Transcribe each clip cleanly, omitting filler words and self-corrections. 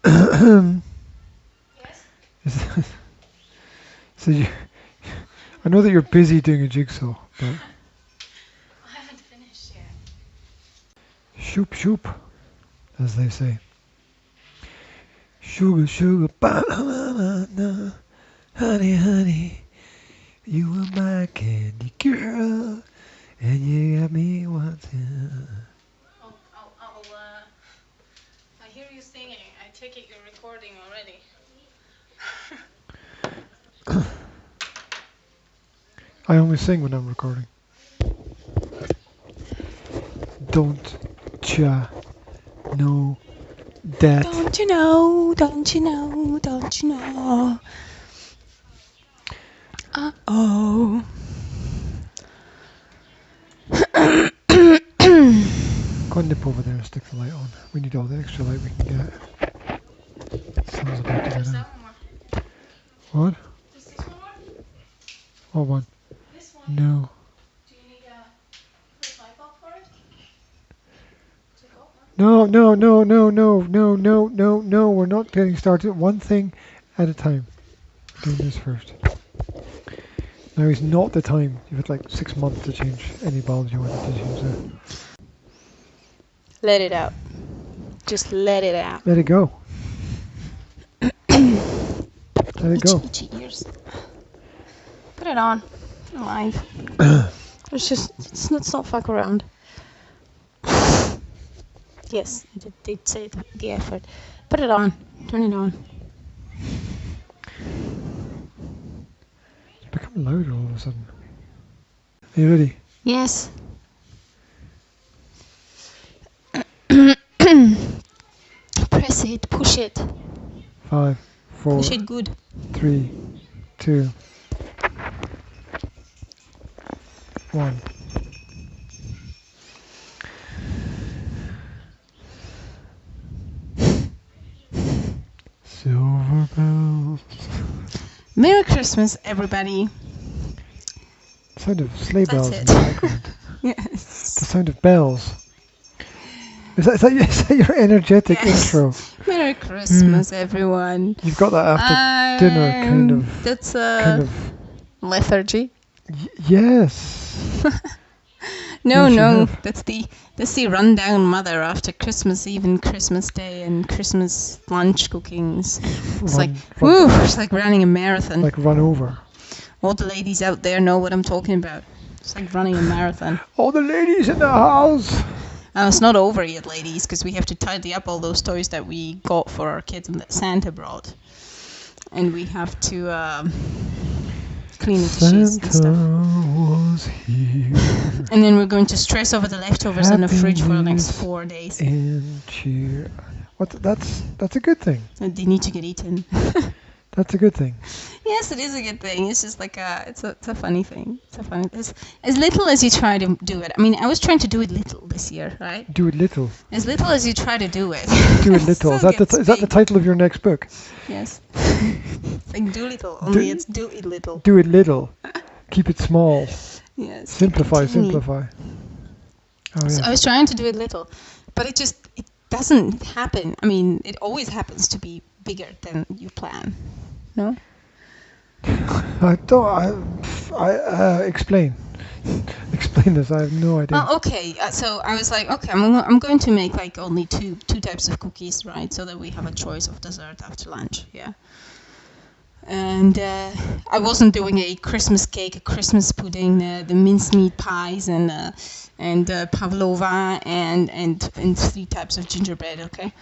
Yes. So I know that you're busy doing a jigsaw, but I haven't finished yet. shoop shoop, as they say. Sugar, sugar, banana, honey, honey, you were my candy girl, and you got me wanting. I hear you singing. I take it you're recording already. I only sing when I'm recording. Don't ya know that? Don't you know, don't you know, don't you know? Uh-oh. Go and nip over there and stick the light on. We need all the extra light we can get. Sun's about to go down. What? Is this one more? What one? This one? No. Do you need a first light bulb for it? To go? No, no, no, no, no, no, no, no, no. We're not getting started. One thing at a time. Doing this first. Now is not the time. You've had like 6 months to change any bulbs you wanted to change there. Let it out. Just let it out. Let it go. Let it go. Itchy ears. Put it on. Alive. Let's not fuck around. Yes, I did say the effort. Put it on. Turn it on. It's become louder all of a sudden. Are you ready? Yes. Press it. Push it. 5, 4, Push it good. 3, 2, 1. Silver bells. Merry Christmas, everybody. Sound of sleigh bells That's in it. the background. Yes. The sound of bells. Is that your energetic intro? Merry Christmas, everyone. You've got that after dinner kind of. That's kind of. lethargy. Yes. No, Yes, you no, have. that's the rundown mother after Christmas Eve and Christmas Day and Christmas lunch cookings. It's like, woo, it's like running a marathon. Like run over. All the ladies out there know what I'm talking about. It's like running a marathon. All the ladies in the house. It's not over yet, ladies, because we have to tidy up all those toys that we got for our kids and that Santa brought. And we have to clean the dishes and stuff. Was here. And then we're going to stress over the leftovers in the fridge for the next Happiness 4 days. And cheer. What? That's a good thing. And they need to get eaten. That's a good thing. Yes, it is a good thing. It's just like it's a funny thing. As little as you try to do it. I mean, I was trying to do it little this year, right? Do it little. As little as you try to do it. Do it little. Is that the title of your next book? Yes. It's like do little, only it's do it little. Do it little. Keep it small. Yes. Simplify, keep it teeny. simplify. Oh, So yeah. I was trying to do it little, but it doesn't happen. I mean, it always happens to be bigger than you plan. No? Explain. Explain this. I have no idea. Well, okay. So I was like, okay, I'm going to make like only two types of cookies, right? So that we have a choice of dessert after lunch. Yeah. And I wasn't doing a Christmas cake, a Christmas pudding, the mincemeat pies, and pavlova, and 3 types of gingerbread. Okay.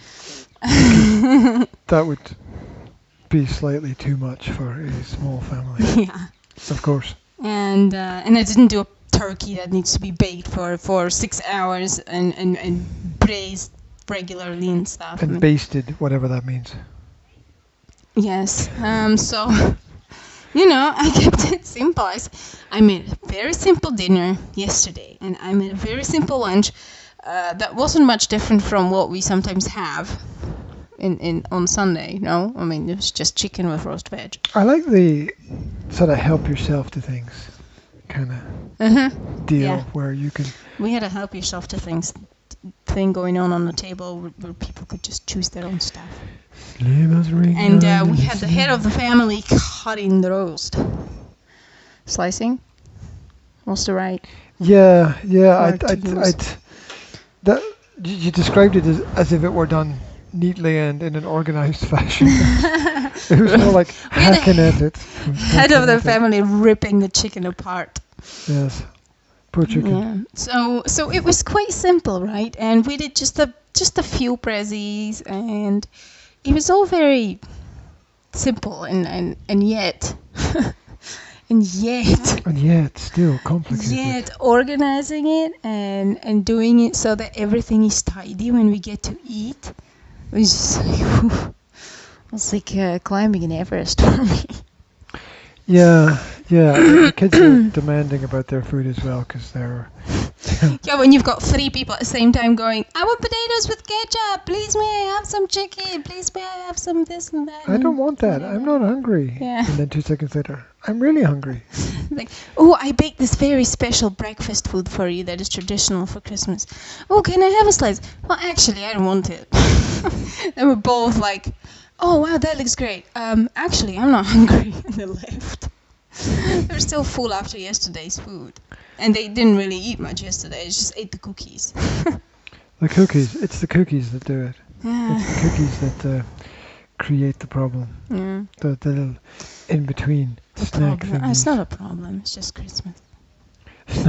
That would be slightly too much for a small family. Yeah. Of course. And I didn't do a turkey that needs to be baked for 6 hours and braised regularly and stuff. And basted, whatever that means. Yes. So, I kept it simple. I made a very simple dinner yesterday, and I made a very simple lunch that wasn't much different from what we sometimes have on Sunday. No, I mean it was just chicken with roast veg. I like the sort of help yourself to things kind of deal Yeah. where you can. We had a help yourself to things thing going on the table where people could just choose their own stuff. And And we had the head of the family cutting the roast. Slicing? What's the right? Yeah. Or to use. That you described it as if it were done neatly and in an organized fashion. It was more like We had hacking at it. Head of the family ripping the chicken apart. Yes. Poor chicken. Yeah. So it was quite simple, right? And we did just a few prezzies, and it was all very simple and yet and yet still complicated. yet organizing it and doing it so that everything is tidy when we get to eat was just like, it was like climbing an Everest for me. Yeah. The kids are demanding about their food as well because they're. Yeah, when you've got 3 people at the same time going, I want potatoes with ketchup, please may I have some chicken, please may I have some this and that. I don't want that. I'm not hungry. Yeah. And then 2 seconds later, I'm really hungry. Like, oh, I baked this very special breakfast food for you that is traditional for Christmas. Oh, can I have a slice? Well, actually, I don't want it. And we're both like, oh, wow, that looks great. Actually, I'm not hungry. And they left. They're still full after yesterday's food. And they didn't really eat much yesterday. They just ate the cookies. The cookies. It's the cookies that do it. Yeah. It's the cookies that create the problem. Yeah. The little in-between snack Problem. thing. It's not a problem. It's just Christmas. It's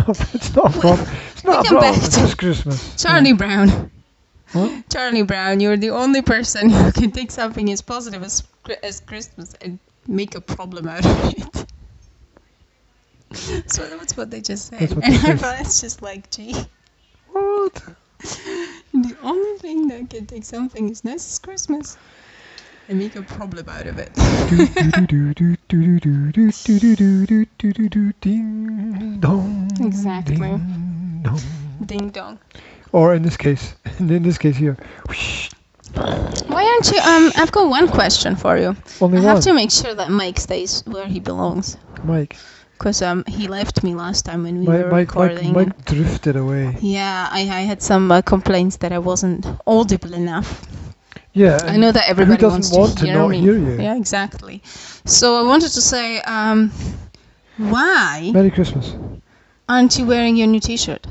not a problem. It's not a come problem. back It's to just Christmas. Charlie Brown. What? Charlie Brown, you're the only person who can take something as positive as Christmas and make a problem out of it. So that's what they just said. That's what And they I said. thought it's just like, gee, What? the only thing that can take something as nice as Christmas and make a problem out of it. Ding dong. Exactly. Ding dong. Ding dong. Or in this case here. Whoosh. Why aren't you? I've got one question for you. Only I one. have to make sure that Mike stays where he belongs. Mike. Because he left me last time when we were Mike recording. Mike drifted away. Yeah, I had some complaints that I wasn't audible enough. Yeah. I know that everybody who wants doesn't want to hear not me. hear you? Yeah, exactly. So I wanted to say, why Merry Christmas. aren't you wearing your new T-shirt?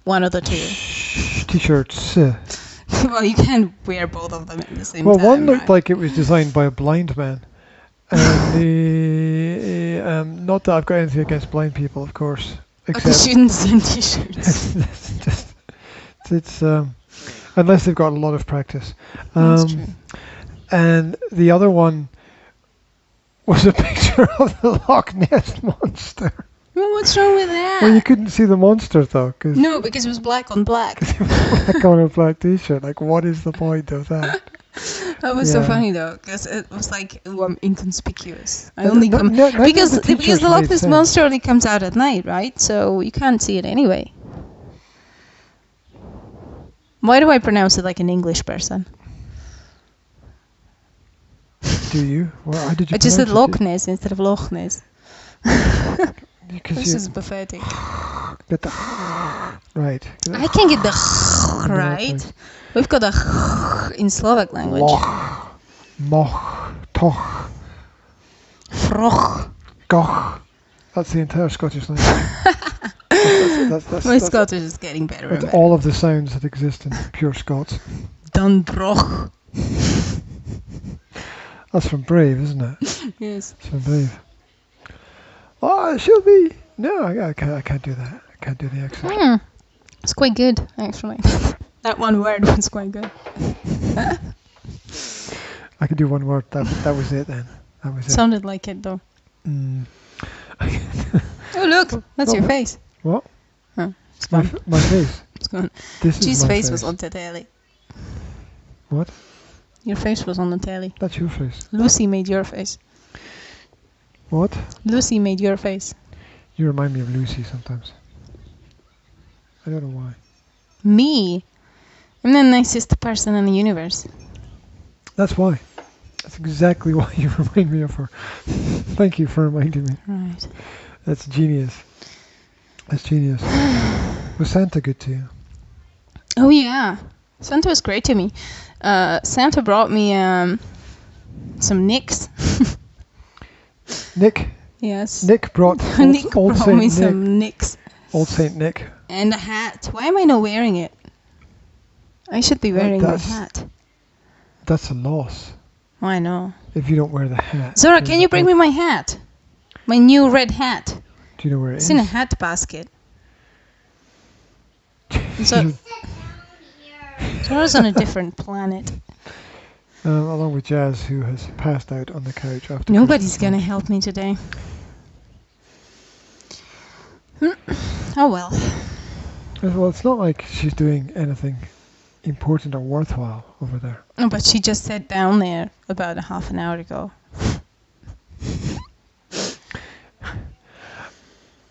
One of the two. T-shirts. Well, you can't wear both of them at the same Well, time. one looked right? like it was designed by a blind man. And not that I've got anything against blind people, of course. But they shouldn't send T-shirts. it's unless they've got a lot of practice. That's true. And the other one was a picture of the Loch Ness monster. Well, what's wrong with that? Well, you couldn't see the monster though, because No, because it was black on black. black on a black T-shirt. Like, what is the point of that? That was so Yeah. funny though, because it was like inconspicuous. I No, only no, come no, none of because the T-shirts the Loch made Ness sense. monster only comes out at night, right? So you can't see it anyway. Why do I pronounce it like an English person? Do you? Well, how did you? I just said pronounce Loch Ness instead of Loch Ness. Because This you is pathetic. get the right. I can get the right. Exactly. We've got a in Slovak language. Loch, moch, toch, Froch. goch. That's the entire Scottish language. My Scottish is getting better and That's better. all of the sounds that exist in pure Scots. Dundroch. That's from Brave, isn't it? Yes. It's from Brave. Oh, she'll be. No, I can't do that. I can't do the accent. It's quite good, actually. That one word was quite good. I could do one word. That was it then. That was it. Sounded like it though. Mm. Oh look, that's your face. What? Huh, it's My, gone. my face. It's gone. This G's is my face was on the telly. What? Your face was on the telly. That's your face. Lucy made your face. What? Lucy made your face. You remind me of Lucy sometimes. I don't know why. Me? I'm the nicest person in the universe. That's why. That's exactly why you remind me of her. Thank you for reminding me. Right. That's genius. That's genius. Was Santa good to you? Oh yeah, Santa was great to me. Santa brought me some nicks. Nick. Yes. Nick brought Nick old brought Saint me Nick. some nicks. Old Saint Nick. And a hat. Why am I not wearing it? I should be wearing my hat. That's a loss. I know. If you don't wear the hat. Zora, can you bring me my hat? My new red hat. Do you know where it is? It's in a hat basket. So, Zora's on a different planet. Along with Jazz, who has passed out on the couch after. Nobody's going to help me today. Oh well. Well, it's not like she's doing anything important or worthwhile over there. No, but she just sat down there about a half an hour ago.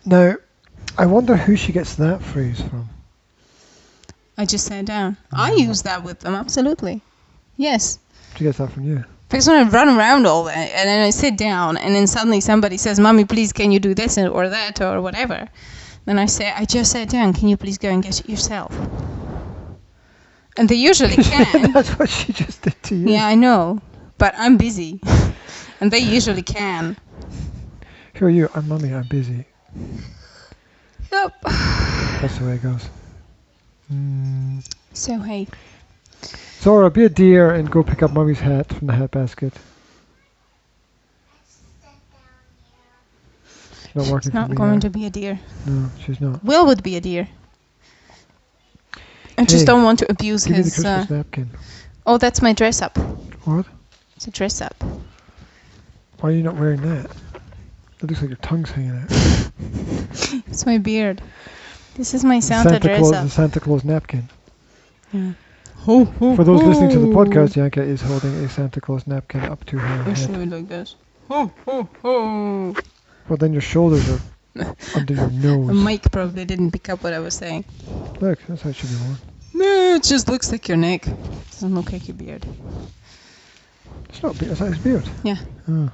Now, I wonder who she gets that phrase from. I just sat down. I use that with them, absolutely. Yes. She gets that from you. Because when I run around all that, and then I sit down, and then suddenly somebody says, "Mommy, please, can you do this or that or whatever?" Then I say, "I just sat down. Can you please go and get it yourself?" And they usually can. That's what she just did to you. Yeah, I know, but I'm busy, and they usually can. Who are you? I'm Mummy. I'm busy. Yep. That's the way it goes. So hey. Zora, be a dear and go pick up Mummy's hat from the hat basket. It's not working She's not for me going now. to be a deer. No, she's not. Will would be a deer. I just don't want to abuse Give me the his. Christmas napkin. Oh, that's my dress up. What? It's a dress up. Why are you not wearing that? It looks like your tongue's hanging out. It's my beard. This is my Santa dress Claus, up. the Santa Claus napkin. Yeah. Ho, ho, For those listening to the ho. podcast, Yanka is holding a Santa Claus napkin up to her I should head. do it like this. Ho, ho, ho. Well, then your shoulders are under your The nose. mic probably didn't pick up what I was saying. Look, that's how it should be worn. No, it just looks like your neck. It doesn't look like your beard. It's not beard, it's his beard. Yeah. Oh.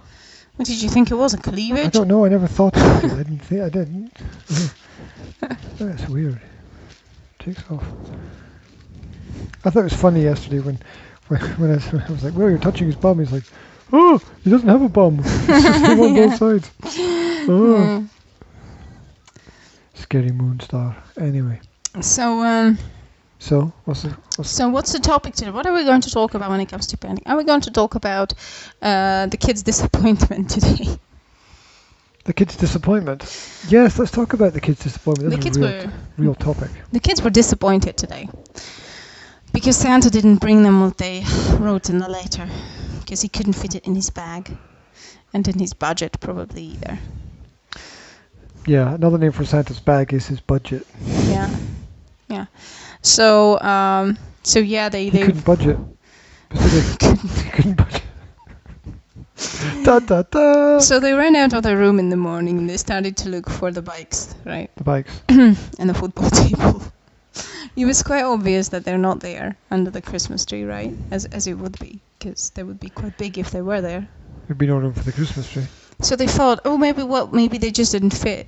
What did you think it was? A I cleavage? don't know, I never thought about it. I didn't think I didn't. That's weird. Takes off. I thought it was funny yesterday when I was like, well, you're touching his bum. He's like, oh, he doesn't have a bum. It's just him on both sides. Oh. Yeah. Scary moon star. Anyway. So, What's what's the topic today? What are we going to talk about when it comes to parenting? Are we going to talk about the kids' disappointment today? the kids' disappointment? Yes, let's talk about the kids' disappointment. The That's kids a real topic. The kids were disappointed today because Santa didn't bring them what they wrote in the letter because he couldn't fit it in his bag and in his budget probably either. Yeah, another name for Santa's bag is his budget. Yeah. So yeah, they couldn't budget. He couldn't budget. Da da da. So they ran out of their room in the morning and they started to look for the bikes, right? The bikes. And the football table. It was quite obvious that they're not there under the Christmas tree, right? As it would be, because they would be quite big if they were there. There'd be no room for the Christmas tree. So they thought, oh, maybe they just didn't fit.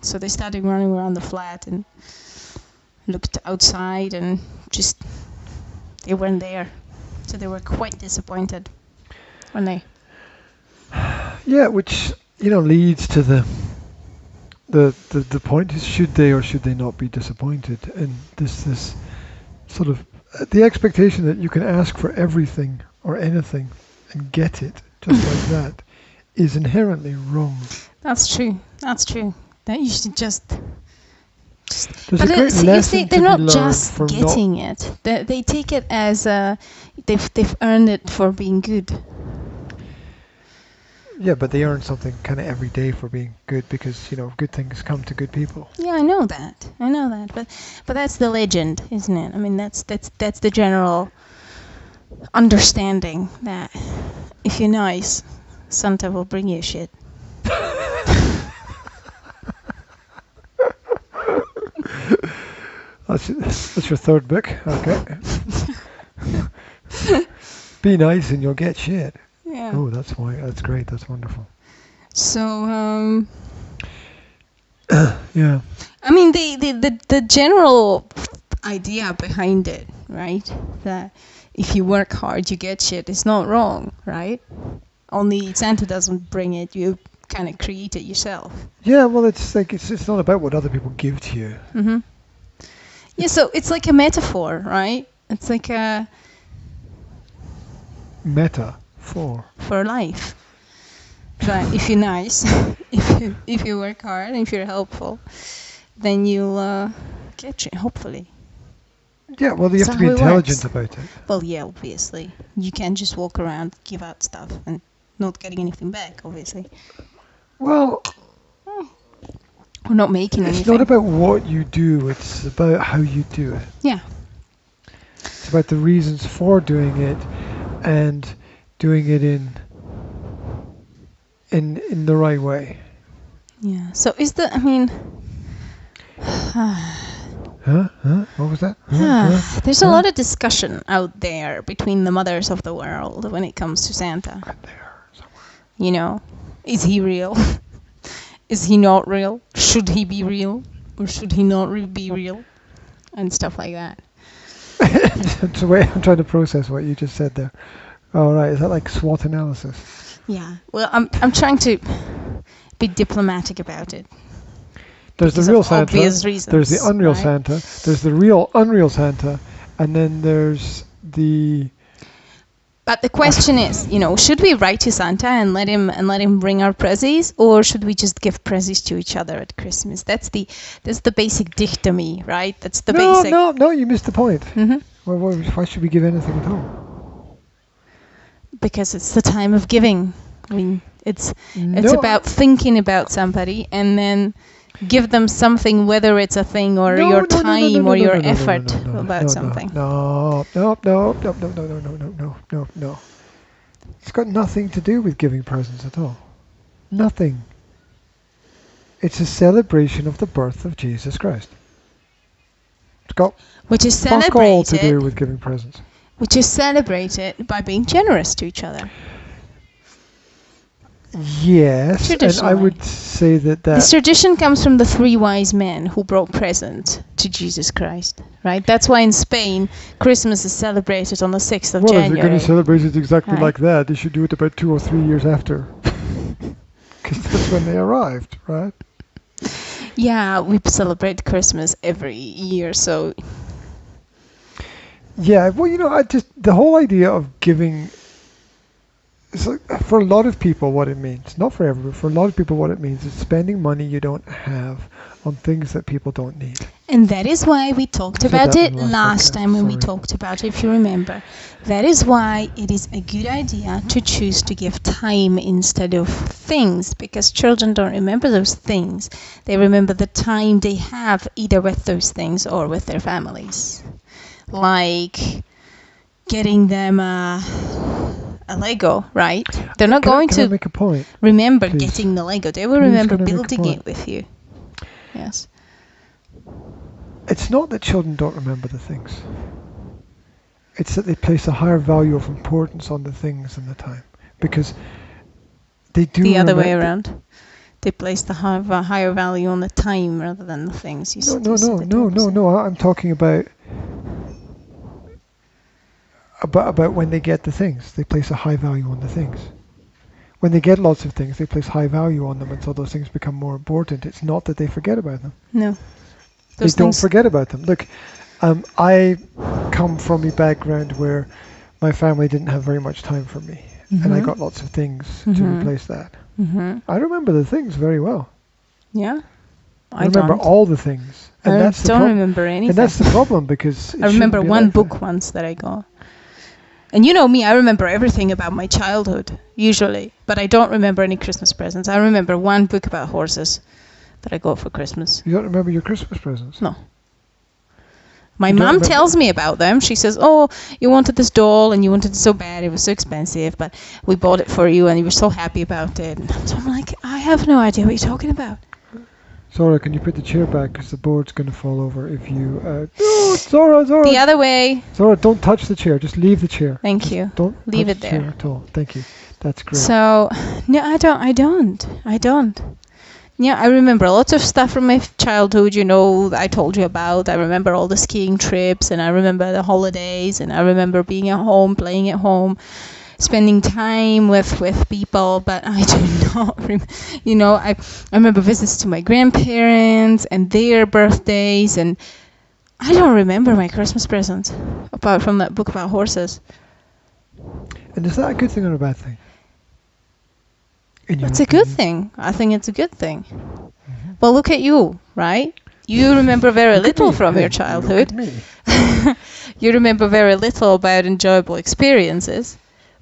So they started running around the flat and looked outside and just they weren't there. So they were quite disappointed, weren't they? Yeah, which leads to the point is, should they or should they not be disappointed? And this sort of the expectation that you can ask for everything or anything and get it just like that is inherently wrong. That's true. That you should just. There's a great lesson they're to not be learned just from getting it. They take it as they've earned it for being good. Yeah, but they earn something kind of every day for being good because good things come to good people. Yeah, I know that. But that's the legend, isn't it? I mean, that's the general understanding that if you're nice, Santa will bring you shit. That's your third book. Okay. Be nice and you'll get shit. Yeah. Oh, that's great. That's wonderful. So yeah. I mean, the general idea behind it, right? That if you work hard, you get shit. It's not wrong, right? Only Santa doesn't bring it. You kind of create it yourself. Yeah, well, it's like it's not about what other people give to you. Mm-hmm. Yeah, so it's like a metaphor, right? It's like a Metaphor. for life. That if you're nice, if you work hard, and if you're helpful, then you'll get it, hopefully. Yeah, well, you Is have to that be how it intelligent works? about it. Well, yeah, obviously. You can't just walk around, give out stuff, and not getting anything back, obviously. Well, Or not making anything. it's not about what you do, it's about how you do it. Yeah. It's about the reasons for doing it and doing it in the right way. Yeah. So is the, I mean... Huh? What was that? Huh? There's a lot of discussion out there between the mothers of the world when it comes to Santa. Right there, somewhere. You know, is he real? Is he not real? Should he be real? Or should he not be real? And stuff like that. So wait, I'm trying to process what you just said there. Oh, right. Is that like SWOT analysis? Yeah. Well, I'm trying to be diplomatic about it. There's the Because real of Santa. obvious reasons, There's the unreal right? Santa. There's the real unreal Santa, and then there's the. But the question is, you know, should we write to Santa and let him bring our presents, or should we just give presents to each other at Christmas? That's the basic dichotomy, right? That's the basic. No, you missed the point. Hmm. Well, why should we give anything at all? Because it's the time of giving. I mean, it's No, about thinking about somebody and then give them something, whether it's a thing or your time or your effort about something. No. It's got nothing to do with giving presents at all. Nothing. It's a celebration of the birth of Jesus Christ. It's got Which is fuck all to do celebrated. with giving presents. Which is celebrated by being generous to each other. Yes, and I Traditionally. would say that This tradition comes from the 3 wise men who brought presents to Jesus Christ, right? That's why in Spain, Christmas is celebrated on the 6th of well, if January. you're going to celebrate it exactly Right. like that, they should do it about 2 or 3 years after. Because that's when they arrived, right? Yeah, we celebrate Christmas every year, so Yeah, well, the whole idea of giving, so for a lot of people what it means, not for everyone, for a lot of people what it means is spending money you don't have on things that people don't need. and that is why we talked Said about that it in the last last podcast, time when we sorry. talked about it, if you remember. That is why it is a good idea to choose to give time instead of things, because children don't remember those things. They remember the time they have either with those things or with their families. Like getting them a Lego, right? They're not going Can I to make a point? remember Please. getting the Lego. They will Please, remember can I make a building point? it with you. Yes. It's not that children don't remember the things. It's that they place a higher value of importance on the things and the time. Because they do The other way remem- around. They place the higher value on the time rather than the things. You No, said no, you said no, the no, no, opposite. no. I'm talking about when they get the things. They place a high value on the things. When they get lots of things, they place high value on them, and so those things become more important. It's not that they forget about them. No. They Those don't things- forget about them. Look, I come from a background where my family didn't have very much time for me, and I Mhm. got lots of things Mhm. to replace that. Mhm. I remember the things very well. Yeah. I remember don't. all the things, and I that's the don't problem. remember anything. And that's the problem because it I remember shouldn't be one like book that. once that I got. And you know me, I remember everything about my childhood, usually. But I don't remember any Christmas presents. I remember one book about horses that I got for Christmas. You don't remember your Christmas presents? No. My You don't mom remember- tells me about them. She says, "Oh, you wanted this doll and you wanted it so bad. It was so expensive, but we bought it for you and you were so happy about it." And so I'm like, I have no idea what you're talking about. Zora, can you put the chair back because the board's going to fall over if you... No, Zora! The other way. Zora, don't touch the chair. Just leave the chair. Thank you. Don't Leave touch it the chair there. at all. Thank you. That's great. So, no, I don't. Yeah, I remember lots of stuff from my childhood, I told you about. I remember all the skiing trips, and I remember the holidays, and I remember being at home, playing at home, spending time with people, but I do not I remember visits to my grandparents and their birthdays, and I don't remember my Christmas presents, apart from that book about horses. And is that a good thing or a bad thing? It's a good thing. I think it's a good thing. Mm-hmm. Well, look at you, right? You remember very little from your childhood. You remember very little about enjoyable experiences,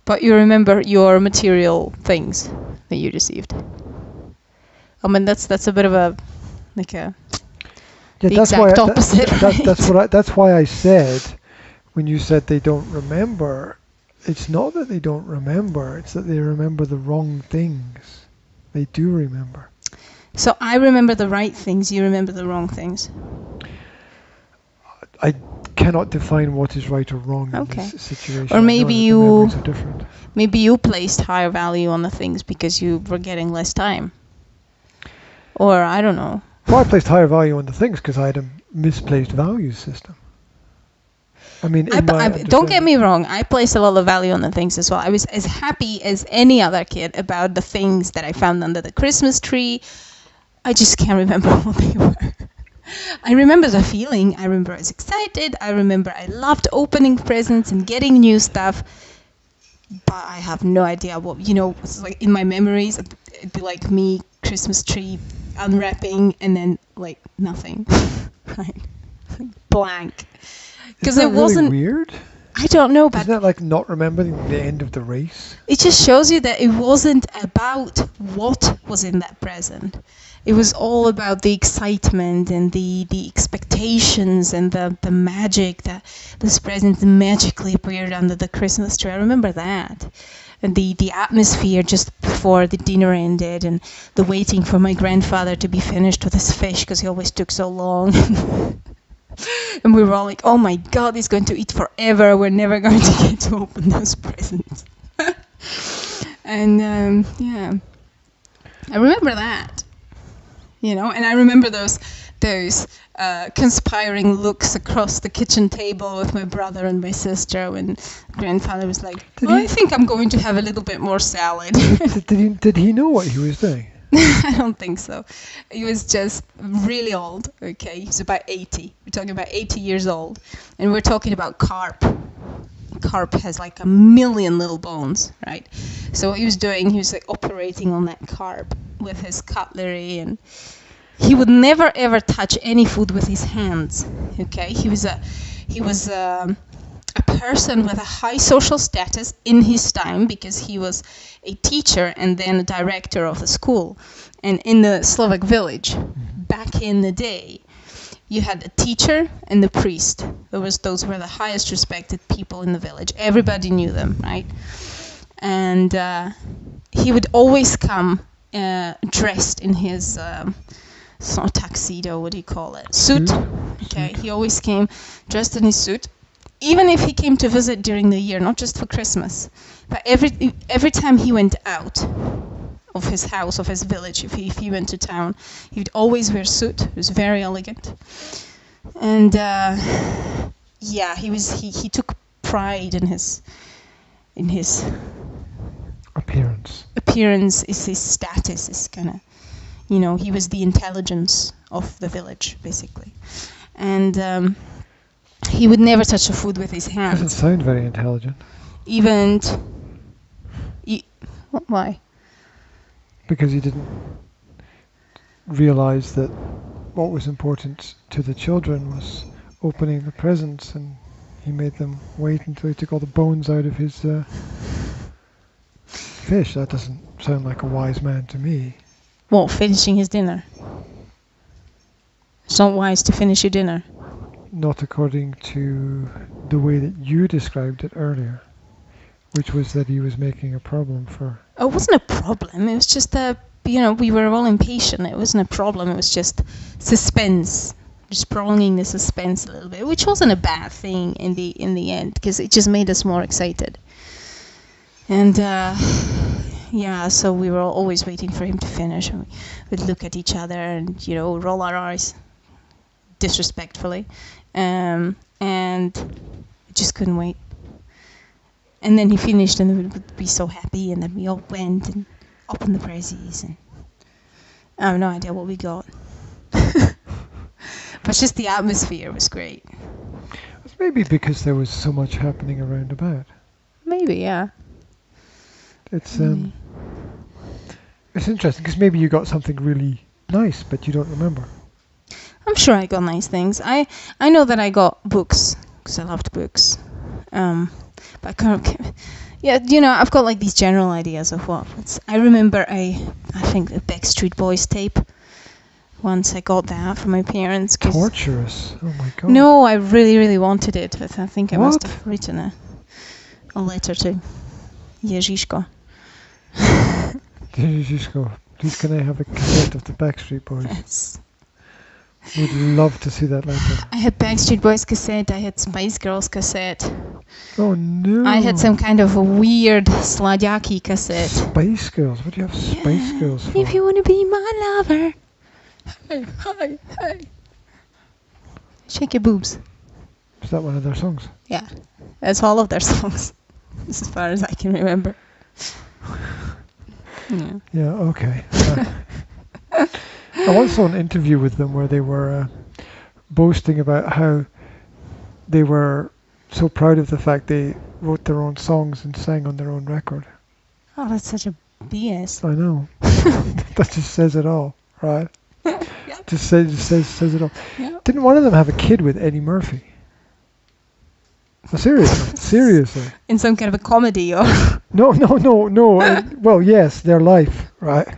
but you remember your material things that you received. I mean, that's a bit of a the exact opposite. That's why I said, when you said they don't remember, it's not that they don't remember, it's that they remember the wrong things. They do remember. So I remember the right things, you remember the wrong things. I cannot define what is right or wrong in this situation. Or maybe you placed higher value on the things because you were getting less time. Or I don't know. Well, I placed higher value on the things because I had a misplaced value system. I mean, don't get me wrong, I placed a lot of value on the things as well. I was as happy as any other kid about the things that I found under the Christmas tree. I just can't remember what they were. I remember the feeling. I remember I was excited. I remember I loved opening presents and getting new stuff. But I have no idea what, it's like in my memories, it'd be like me, Christmas tree, unwrapping, and then like nothing. Right? Blank. Because it wasn't really weird. I don't know, but isn't that like not remembering the end of the race? It just shows you that it wasn't about what was in that present. It was all about the excitement and the expectations and the magic that this present magically appeared under the Christmas tree. I remember that. And the atmosphere just before the dinner ended, and the waiting for my grandfather to be finished with his fish because he always took so long. And we were all like, oh my God, he's going to eat forever. We're never going to get to open those presents. And yeah, I remember that, and I remember those conspiring looks across the kitchen table with my brother and my sister when grandfather was like, I think I'm going to have a little bit more salad. Did he know what he was doing? I don't think so. He was just really old, okay? He's about 80. We're talking about 80 years old. And we're talking about carp. Carp has like 1 million little bones, right? So what he was doing, he was like operating on that carp with his cutlery, and he would never ever touch any food with his hands, okay? He was a person with a high social status in his time because he was a teacher and then a director of a school. And in the Slovak village, back in the day, you had a teacher and the priest. Those were the highest respected people in the village. Everybody knew them, right? And he would always come dressed in his it's not a tuxedo, what do you call it? Suit. Okay, he always came dressed in his suit. Even if he came to visit during the year, not just for Christmas, but every time he went out of his house, of his village, if he went to town, he would always wear a suit. He was very elegant, and he took pride in his appearance, is his status, is kind of, he was the intelligence of the village basically, and. He would never touch the food with his hands. Doesn't sound very intelligent. Why? Because he didn't realize that what was important to the children was opening the presents, and he made them wait until he took all the bones out of his fish. That doesn't sound like a wise man to me. Well, finishing his dinner. It's not wise to finish your dinner. Not according to the way that you described it earlier, which was that he was making a problem for... Oh, it wasn't a problem. It was just that, we were all impatient. It wasn't a problem. It was just suspense, just prolonging the suspense a little bit, which wasn't a bad thing in the end, because it just made us more excited. And yeah, so we were always waiting for him to finish, and we'd look at each other and, you know, roll our eyes disrespectfully. And I just couldn't wait. And then he finished, and we would be so happy, and then we all went and opened the presents, and I have no idea what we got. But just the atmosphere was great. It's maybe because there was so much happening around about. Maybe, yeah. It's it's interesting because maybe you got something really nice, but you don't remember. I'm sure I got nice things. I know that I got books because I loved books. But I can't. Yeah, you know, I've got like these general ideas of what. I remember I think the Backstreet Boys tape. Once I got that from my parents. Torturous. Oh my god. No, I really, really wanted it. I think I What? must have written a letter to Ježiško. Ježiško, please can I have a cassette of the Backstreet Boys? Yes. Would love to see that later. I had Backstreet Boys cassette. I had Spice Girls cassette. Oh no. I had some kind of a weird Sladjaki cassette. Spice Girls. What do you have Spice Girls for? If you want to be my lover. Hey, hey, hey. Shake your boobs. Is that one of their songs? Yeah, that's all of their songs, as far as I can remember. Yeah. Yeah, okay. I once saw an interview with them where they were boasting about how they were so proud of the fact they wrote their own songs and sang on their own record. Oh, that's such a BS. I know. That just says it all, right? Yep. Just says it all. Yep. Didn't one of them have a kid with Eddie Murphy? No, seriously. In some kind of a comedy or... No. Well, yes, their life, right?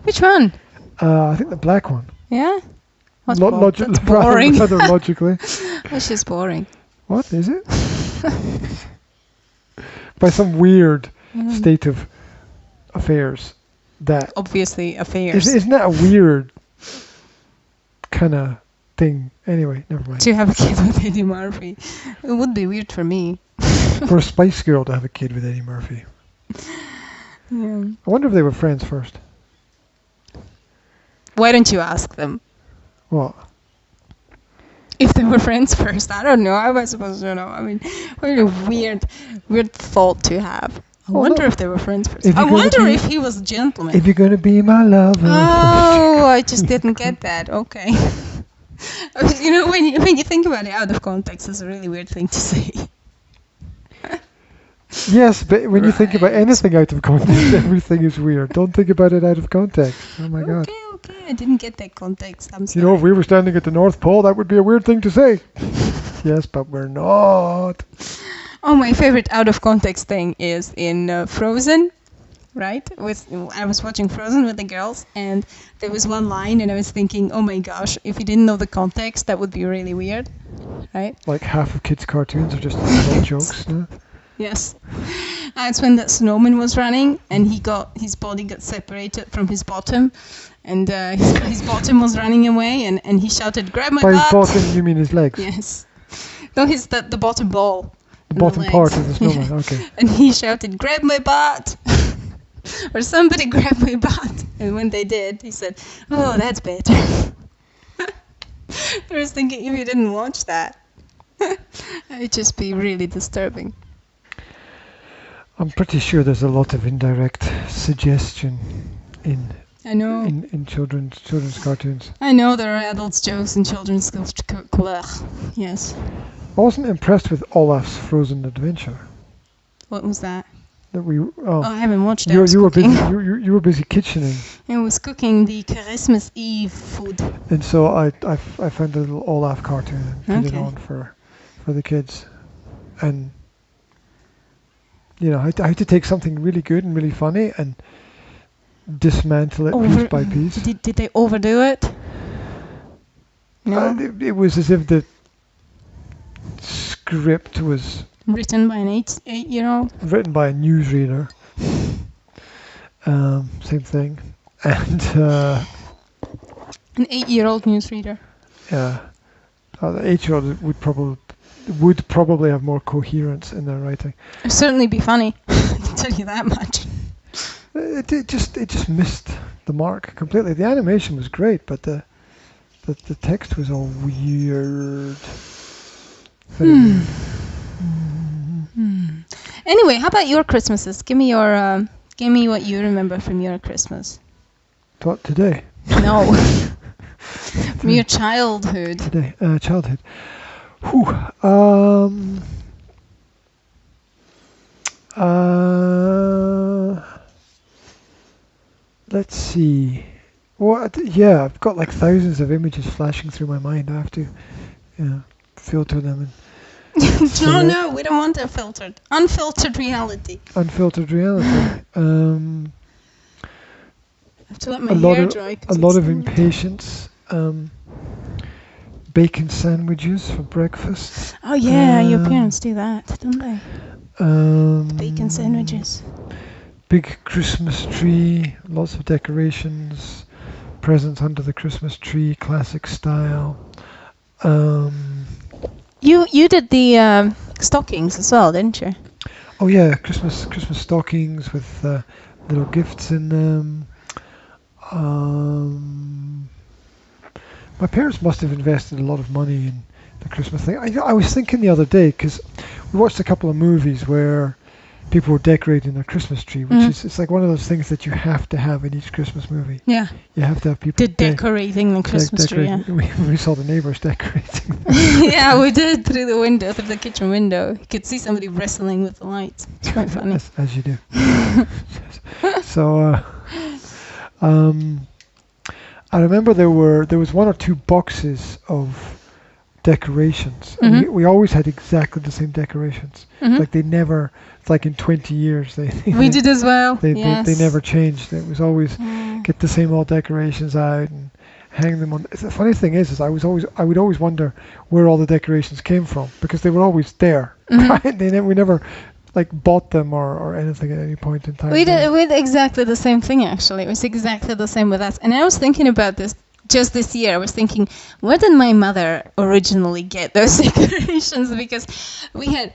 Which one? I think the black one. Yeah? That's That's boring. Rather logically. That's just boring. What is it? By some weird state of affairs that... Obviously, affairs. Isn't that a weird kind of thing? Anyway, never mind. To have a kid with Eddie Murphy. It would be weird for me. For a Spice Girl to have a kid with Eddie Murphy. Yeah. I wonder if they were friends first. Why don't you ask them? What? If they were friends first, I don't know. I was supposed to know. I mean, what a weird thought to have. I wonder if they were friends first. I wonder if he was a gentleman. If you're gonna be my lover. Oh, I just didn't get that. Okay. You know, when you think about it out of context, it's a really weird thing to say. Yes, but when you think about anything out of context, everything is weird. Don't think about it out of context. Oh my god. Okay, I didn't get that context. I'm sorry. You know, if we were standing at the North Pole, that would be a weird thing to say. Yes, but we're not. Oh, my favorite out of context thing is in Frozen, right? I was watching Frozen with the girls, and there was one line, and I was thinking, oh my gosh, if you didn't know the context, that would be really weird, right? Like half of kids' cartoons are just little jokes. No? Yes. It's when that snowman was running, and his body got separated from his bottom, and his bottom was running away, and he shouted, "Grab my By butt!" his bottom, you mean his legs? Yes. No, the bottom ball. The bottom part of the snowman, Yeah. okay. And he shouted, "Grab my butt!" Or somebody grab my butt. And when they did, he said, "Oh, that's better." I was thinking, if you didn't watch that, it'd just be really disturbing. I'm pretty sure there's a lot of indirect suggestion in I know. in children's cartoons. I know there are adults' jokes in children's Yes. I wasn't impressed with Olaf's Frozen Adventure. What was that? That we Oh, I haven't watched it. you were busy you were busy kitchening. I was cooking the Christmas Eve food. And so I found a little Olaf cartoon and put it Okay. on for the kids. And you know, I had to take something really good and really funny and dismantle it piece by piece. Did they overdo it? No. It was as if the script was Written by an 8-year-old. written by a newsreader. Same thing. And An 8-year-old newsreader. yeah, the 8-year-old would probably have more coherence in their writing. It'd certainly be funny. I can tell you that much. It just missed the mark completely. The animation was great, but the text was all weird. Very weird. Anyway, how about your Christmases? Give me what you remember from your Christmas. What today? No. From your childhood. Today, childhood. Whew. Let's see. What? Yeah, I've got like thousands of images flashing through my mind. I have to, filter them No, we don't want a filtered, unfiltered reality. Unfiltered reality. I have to let my a lot hair of dry. a lot of impatience. Bacon sandwiches for breakfast. Oh yeah, your parents do that, don't they? Bacon sandwiches. Big Christmas tree, lots of decorations, presents under the Christmas tree, classic style. You did the stockings as well, didn't you? Oh yeah, Christmas stockings with little gifts in them. My parents must have invested a lot of money in the Christmas thing. I was thinking the other day, because we watched a couple of movies where people were decorating their Christmas tree, which is it's like one of those things that you have to have in each Christmas movie. Yeah. You have to have people decorating the Christmas tree. Yeah. We saw the neighbours decorating. Yeah, we did through the kitchen window. You could see somebody wrestling with the lights. It's quite funny. As you do. So, I remember there was one or two boxes of decorations. And we always had exactly the same decorations. Like they never, like in 20 years, we did as well. They never changed. It was always get the same old decorations out and hang them on. The funny thing is I would always wonder where all the decorations came from, because they were always there. Right? We never like bought them or anything at any point in time. We did exactly the same thing, actually. It was exactly the same with us. And I was thinking about this just this year. I was thinking, where did my mother originally get those decorations? Because we had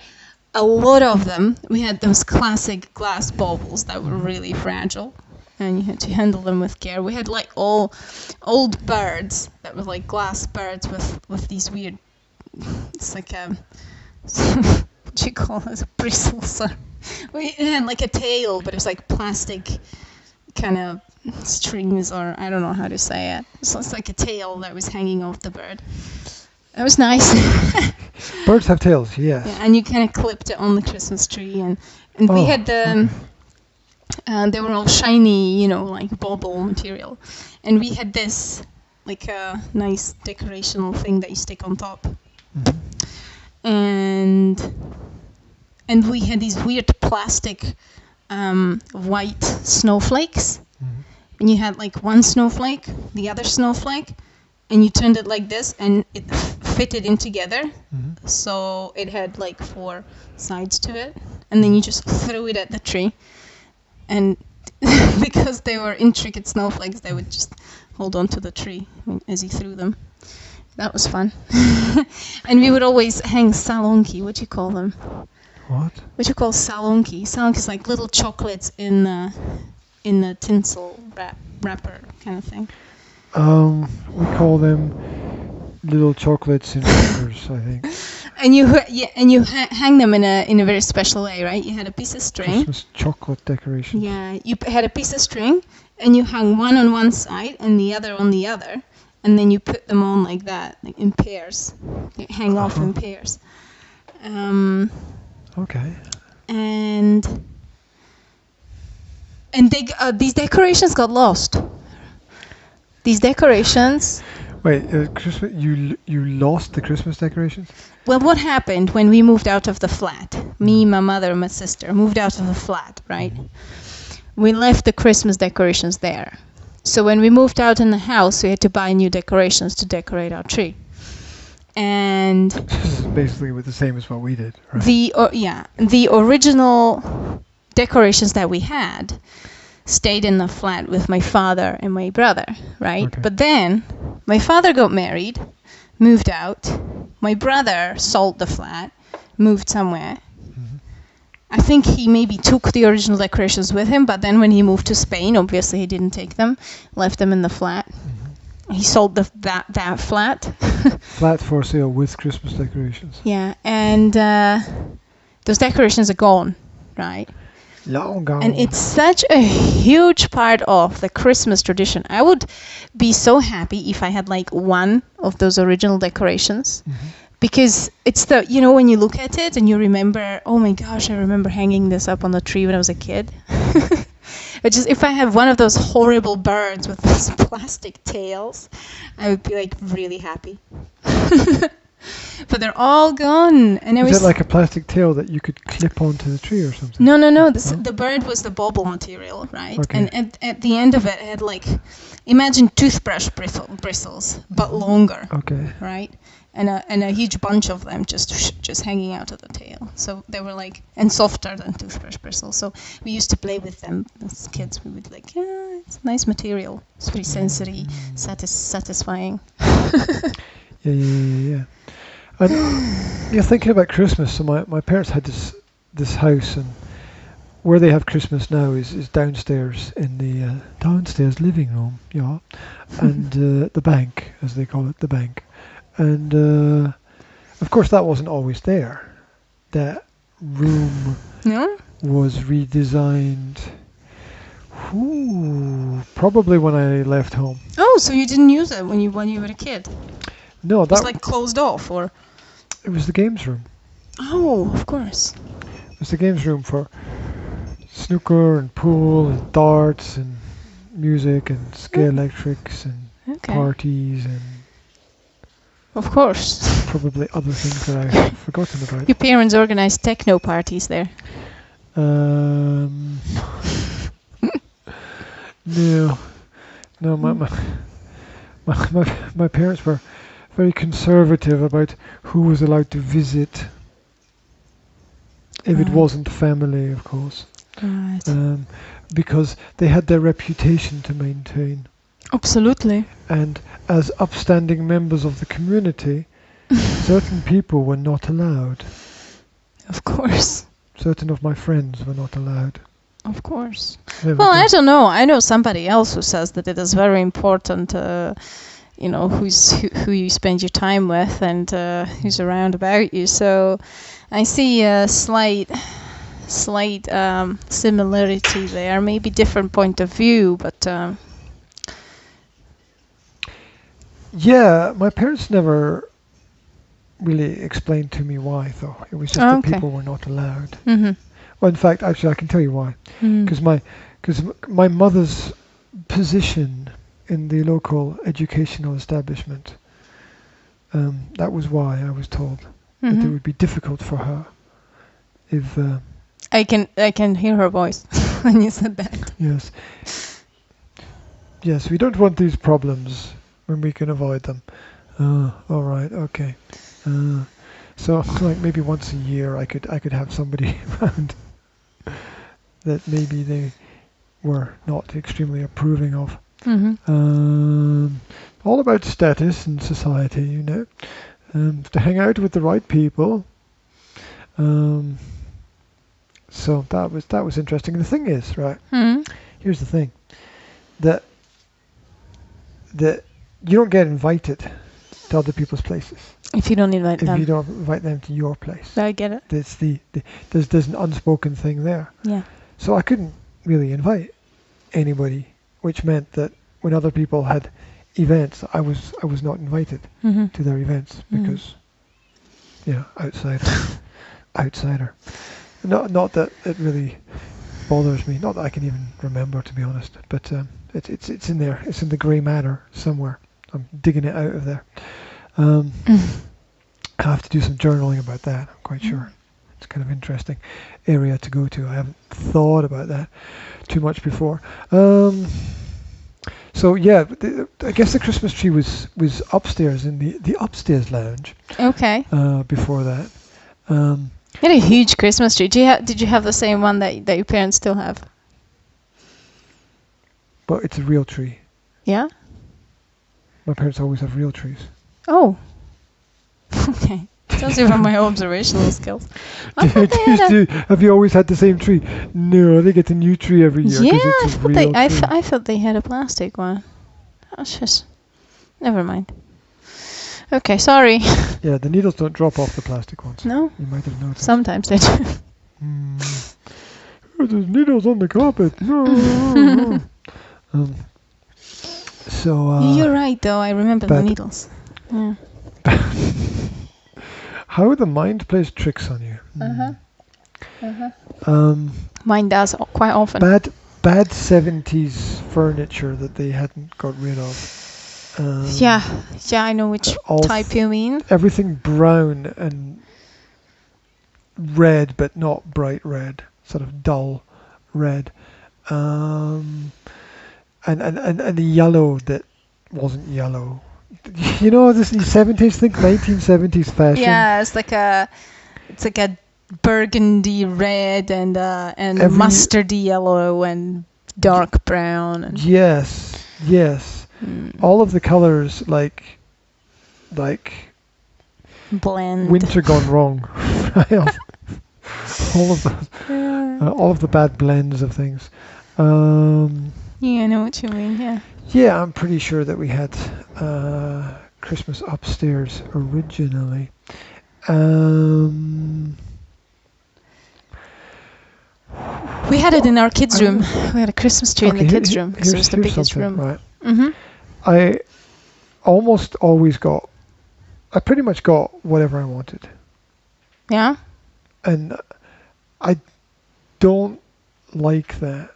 a lot of them. We had those classic glass baubles that were really fragile, and you had to handle them with care. We had like all old birds that were like glass birds with these weird, it's like a what do you call it, bristles. We had like a tail, but it was like plastic kind of strings, or I don't know how to say it. So it's like a tail that was hanging off the bird. That was nice. Birds have tails, yes. Yeah, and you kind of clipped it on the Christmas tree, and we had the. They were all shiny, like bauble material, and we had this like a nice decorational thing that you stick on top, and we had these weird plastic white snowflakes, and you had like one snowflake, the other snowflake, and you turned it like this, and it fitted in together, so it had like 4 sides to it, and then you just threw it at the tree, and because they were intricate snowflakes, they would just hold on to the tree as you threw them. That was fun. And we would always hang salonki. What do you call them? What? What do you call salonki? Salonki is like little chocolates in the tinsel wrapper kind of thing. We call them little chocolates in wrappers, I think. And you hang them in a very special way, right? You had a piece of string. Christmas chocolate decoration. Yeah, you had a piece of string, and you hung one on one side and the other on the other, and then you put them on like that, like in pairs. They hang off in pairs. Okay. And these decorations got lost. These decorations. Wait, Christmas? You lost the Christmas decorations? Well, what happened when we moved out of the flat? Me, my mother, and my sister moved out of the flat, right? We left the Christmas decorations there. So when we moved out in the house, we had to buy new decorations to decorate our tree. And basically the same as what we did, right? The original decorations that we had stayed in the flat with my father and my brother, right? Okay. But then my father got married, moved out. My brother sold the flat, moved somewhere. I think he maybe took the original decorations with him, but then when he moved to Spain, obviously he didn't take them, left them in the flat. He sold that flat. Flat for sale with Christmas decorations. Yeah, and those decorations are gone, right? Long gone. And it's such a huge part of the Christmas tradition. I would be so happy if I had like one of those original decorations. Because it's when you look at it and you remember, oh my gosh, I remember hanging this up on the tree when I was a kid. But just if I have one of those horrible birds with those plastic tails, I would be like really happy. But they're all gone. And Is it like a plastic tail that you could clip onto the tree or something? No. The bird was the bauble material, right? Okay. And at the end of it, it had like, imagine toothbrush bristles, but longer. Okay. Right? And a huge bunch of them just hanging out of the tail. So they were like, and softer than toothbrush bristles. So we used to play with them as kids. We would like, yeah, it's nice material. It's pretty sensory, satisfying. Yeah. And you're thinking about Christmas. So my parents had this house, and where they have Christmas now is downstairs in the downstairs living room, yeah, and the bank, as they call it, the bank. And of course that wasn't always there. That room was redesigned probably when I left home. Oh, so you didn't use it when you were a kid? No, it was like closed off, or? It was the games room. Oh, of course. It was the games room for snooker and pool and darts and music and scale electrics and parties and... Of course. Probably other things that I've forgotten about. Your parents organized techno parties there? No, my parents were very conservative about who was allowed to visit. If it wasn't family, of course. Right. Because they had their reputation to maintain. Absolutely. And as upstanding members of the community, certain people were not allowed. Of course. Certain of my friends were not allowed. Of course. Well, I don't know. I know somebody else who says that it is very important, who you spend your time with and who's around about you. So I see a slight similarity there. Maybe different point of view, but... Yeah, my parents never really explained to me why, though. It was just that people were not allowed. Mm-hmm. Well, in fact, actually, I can tell you why. Because my mother's position in the local educational establishment, that was why I was told that it would be difficult for her if... I can hear her voice when you said that. Yes. Yes, we don't want these problems when we can avoid them. All right, okay. So like maybe once a year I could have somebody around that maybe they were not extremely approving of. All about status in society, to hang out with the right people. So that was interesting. The thing is, right? Here's the thing, that you don't get invited to other people's places if you don't invite them. If you don't invite them to your place. I get it. There's an unspoken thing there. Yeah. So I couldn't really invite anybody, which meant that when other people had events, I was not invited to their events because, outsider. Not that it really bothers me. Not that I can even remember, to be honest. But it's in there. It's in the grey matter somewhere. I'm digging it out of there. I have to do some journaling about that. I'm quite sure. It's kind of interesting area to go to. I haven't thought about that too much before. So yeah, I guess the Christmas tree was upstairs in the upstairs lounge. Okay. Before that. You had a huge Christmas tree. Did you have the same one that your parents still have? But it's a real tree. Yeah? My parents always have real trees. Oh. Okay. It's Tells you about my observational skills. I thought they had a, Have you always had the same tree? No, they get a new tree every year. yeah, 'cause it's a real tree. I thought they had a plastic one. That's just, never mind. Okay, sorry. Yeah, the needles don't drop off the plastic ones. No, You might have noticed. sometimes they do. Oh, there's needles on the carpet. No. So. You're right, though. I remember the needles. Yeah. How the mind plays tricks on you. Mine does quite often. Bad 70s furniture that they hadn't got rid of. Yeah, I know which type you mean. Everything brown and red, but not bright red, sort of dull red, and the yellow that wasn't yellow. You know, this 70s, think 1970s fashion. Yeah, it's like a burgundy red and mustardy yellow and dark brown. And Yes. All of the colors like blend. winter gone wrong. all of those, all of the bad blends of things. Yeah, I know what you mean. Yeah. Yeah, I'm pretty sure that we had Christmas upstairs originally. We had it in our kids' room. We had a Christmas tree in the kids' room because it was the biggest something, room. Right. Mhm. I almost always got. I pretty much got whatever I wanted, Yeah. and I don't like that.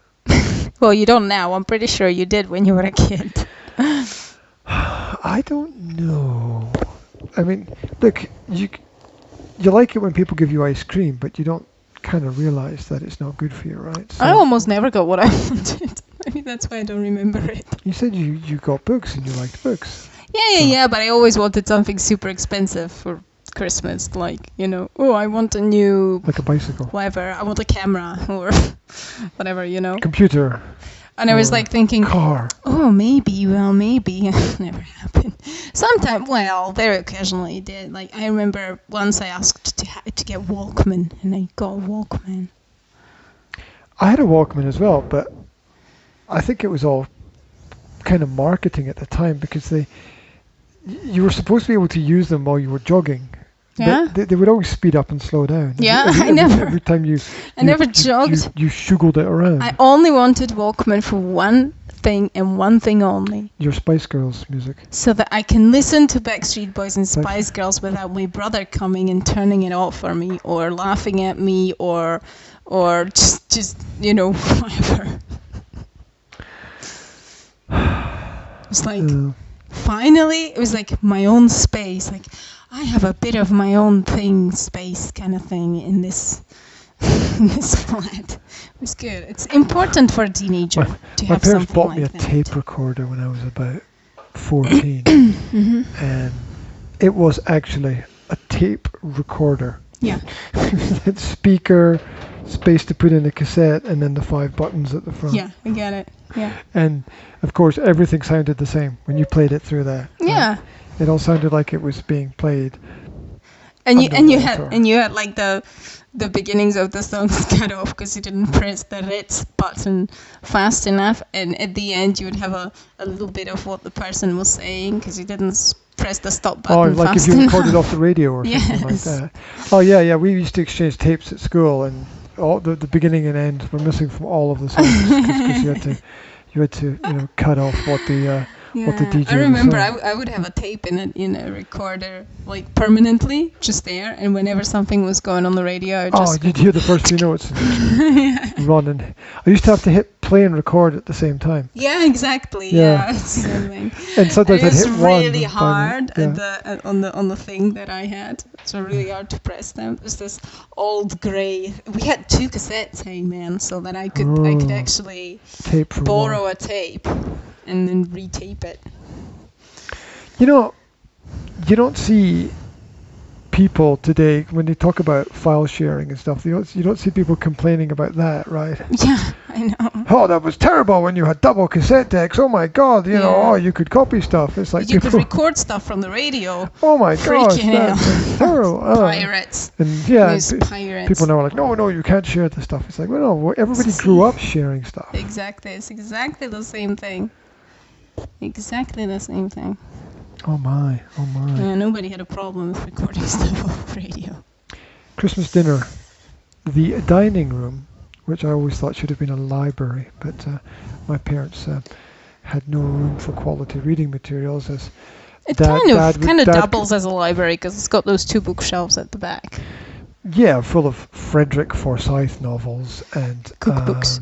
Well, you don't now. I'm pretty sure you did when you were a kid. I don't know. I mean, look, you like it when people give you ice cream, but you don't kind of realize that it's not good for you, right? So I almost never got what I wanted. Maybe that's why I don't remember it. you said you got books and you liked books. Yeah, but I always wanted something super expensive for Christmas. Like, I want a new, Like a bicycle. whatever, I want a camera or whatever, Computer. And I was like thinking, Car. oh, maybe. Never happened. Sometimes, very occasionally it did. Like, I remember once I asked to get Walkman, and I got a Walkman. I had a Walkman as well, but I think it was all kind of marketing at the time because you were supposed to be able to use them while you were jogging. Yeah. They would always speed up and slow down. Yeah, Every time you never jogged. You shuggled it around. I only wanted Walkman for one thing and one thing only. Your Spice Girls music. So that I can listen to Backstreet Boys and Spice Girls without my brother coming and turning it off for me or laughing at me or just whatever. It was like finally it was like my own space. Like I have a bit of my own space kind of thing in this flat. It was good. It's important for a teenager to have something like that. My parents bought me a tape recorder when I was about 14, and it was actually a tape recorder. Yeah. It's speaker, space to put in a cassette, and then the 5 buttons at the front. Yeah, I get it. Yeah. And of course, everything sounded the same when you played it through that. Yeah. It all sounded like it was being played. And you had like the beginnings of the songs cut off because you didn't press the red button fast enough, and at the end you would have a little bit of what the person was saying because you didn't press the stop button like fast if you enough. recorded off the radio or something like that. Oh yeah, we used to exchange tapes at school, and all the beginning and end were missing from all of the songs because you had to cut off what the DJ I remember was I would have a tape in a recorder like permanently just there, and whenever something was going on the radio I would just you'd hear the first few notes running. I used to have to hit play and record at the same time. Yeah, exactly. Yeah. It's the same thing. And sometimes I'd hit one. It was really hard on the thing that I had. So really hard to press them. It was this old grey. We had 2 cassettes, hey man, so that I could actually borrow a tape and then retape it. You don't see people today, when they talk about file sharing and stuff, you don't see people complaining about that, right? Yeah, I know. Oh, that was terrible when you had double cassette decks. Oh my God, you know, Yeah. oh, you could copy stuff. It's like You could people, record stuff from the radio. oh my gosh, Freaking hell. that's terrible. Pirates. And yeah, Those pirates. people now are like, no, you can't share this stuff. It's like, well, no, everybody grew up sharing stuff. Exactly. It's exactly the same thing. Exactly the same thing. Oh my. Yeah, nobody had a problem with recording stuff off radio. Christmas dinner, the dining room, which I always thought should have been a library, but my parents had no room for quality reading materials. As It Dad kind of Dad doubles as a library because it's got those 2 bookshelves at the back. Yeah, full of Frederick Forsyth novels and Cookbooks.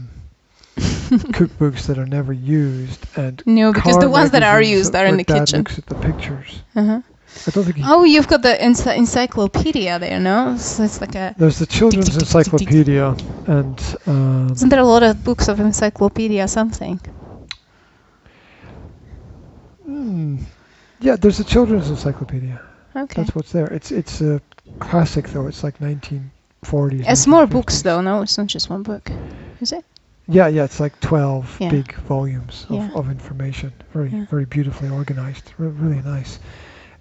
Cookbooks that are never used, and No, because car the ones that are magazines used are in where the Dad kitchen. looks at the pictures. Uh-huh. I don't think Oh, you've got the encyclopedia there, no? So it's like a... there's the children's encyclopedia, and Isn't there a lot of books of encyclopedia something? yeah, there's the children's encyclopedia. Okay. That's what's there. It's a classic though. It's like 1940s. It's more 1950s. books though, no? It's not just one book. Is it? Yeah, it's like 12 Yeah. big volumes Yeah. of information. Yeah. Very beautifully organized. Really nice.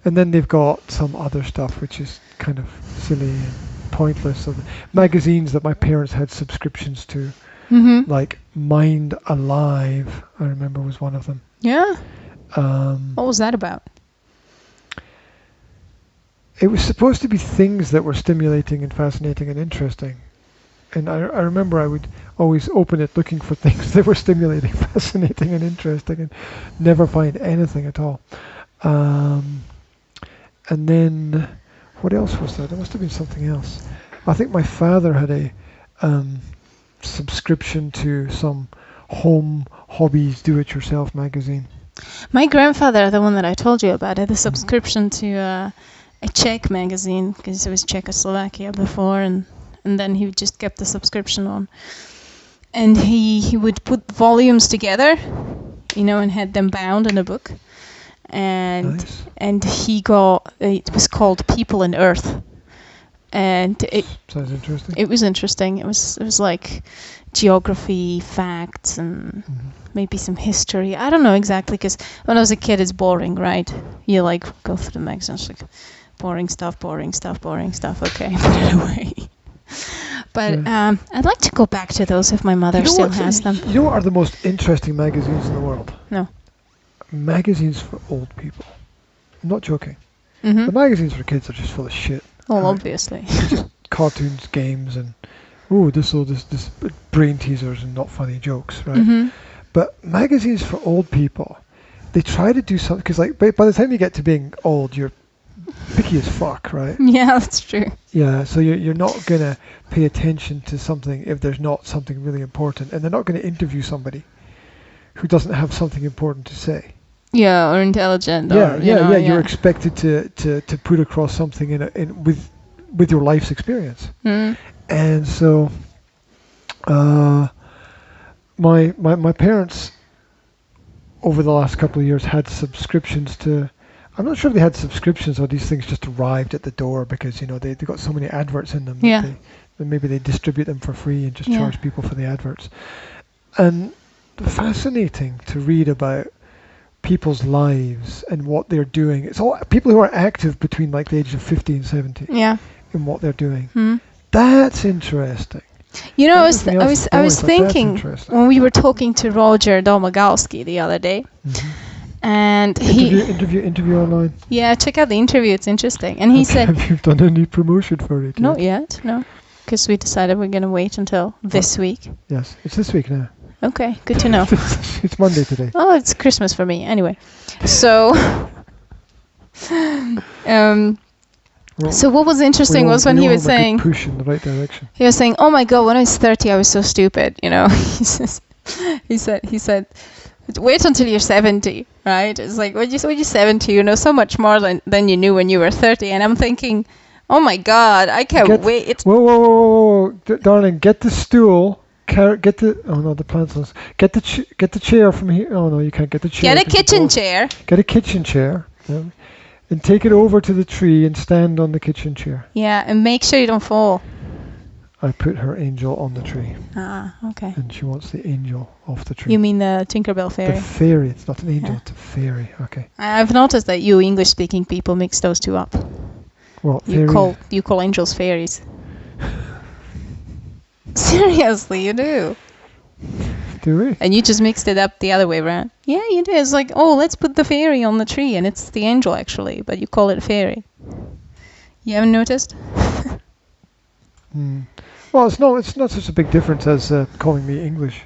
And then they've got some other stuff which is kind of silly and pointless. So the magazines that my parents had subscriptions to, Mm-hmm. like Mind Alive, I remember was one of them. Yeah? What was that about? It was supposed to be things that were stimulating and fascinating and interesting. And I remember I would always open it looking for things that were stimulating, fascinating and interesting, and never find anything at all. And then, what else was there? There must have been something else. I think my father had a subscription to some home hobbies do-it-yourself magazine. My grandfather, the one that I told you about, had a subscription to a Czech magazine because it was Czechoslovakia before, and then he just kept the subscription on. And he would put volumes together, and had them bound in a book. And Nice. and he got, it was called People and Earth. And Sounds interesting. it was interesting. It was like geography, facts, and maybe some history. I don't know exactly, because when I was a kid, it's boring, right? You like go through the magazines, like boring stuff. Okay, put it away. But I'd like to go back to those if my mother still has them. You know what are the most interesting magazines in the world? No. Magazines for old people. I'm not joking. Mm-hmm. The magazines for kids are just full of shit. Well, Right. obviously. Cartoons, games, and this brain teasers and not funny jokes, right? Mm-hmm. But magazines for old people, they try to do something, because like by the time you get to being old, you're picky as fuck, right? Yeah, that's true. Yeah, so you're not gonna pay attention to something if there's not something really important, and they're not gonna interview somebody who doesn't have something important to say. Yeah, or intelligent. Yeah, or, yeah. You're expected to put across something with your life's experience. Mm. And so, my parents over the last couple of years had subscriptions to. I'm not sure if they had subscriptions or these things just arrived at the door because they got so many adverts in them. Yeah. That maybe they distribute them for free and just Yeah. charge people for the adverts. And fascinating to read about people's lives and what they're doing. It's all people who are active between like the age of 50 and 70 Yeah. in what they're doing. Mm. That's interesting. I Everything else is was boring, but that's thinking interesting. when we were talking to Roger Domagalski the other day, and Interview online. check out the interview. It's interesting. And he said, Have you done any promotion for it? not yet, no, because we decided we're gonna wait until this week. Yes, it's this week now. Okay, good to know. It's Monday today. Oh, it's Christmas for me. Anyway, so so what was interesting was when he was saying, push in the right direction. he was saying, "Oh my God, when I was 30, I was so stupid." He said, "Wait until you're 70, right?" It's like when you're 70, you know so much more than you knew when you were 30. And I'm thinking, "Oh my God, I can't wait." Whoa, darling, get the stool. Get the the plants. Get the chair from here. Oh no, you can't get the chair. Get a kitchen chair. Get a kitchen chair. Yeah. And take it over to the tree and stand on the kitchen chair. Yeah, and make sure you don't fall. I put her angel on the tree. Ah, okay. And she wants the angel off the tree. You mean the Tinkerbell fairy? The fairy. It's not an angel, Yeah. it's a fairy. Okay. I've noticed that you English-speaking people mix those two up. Well, You fairy. call angels fairies. Seriously, you do. Do we? And you just mixed it up the other way around. Yeah, you do. It's like, oh, let's put the fairy on the tree, and it's the angel actually, but you call it a fairy. You haven't noticed? Well, it's not such a big difference as calling me English.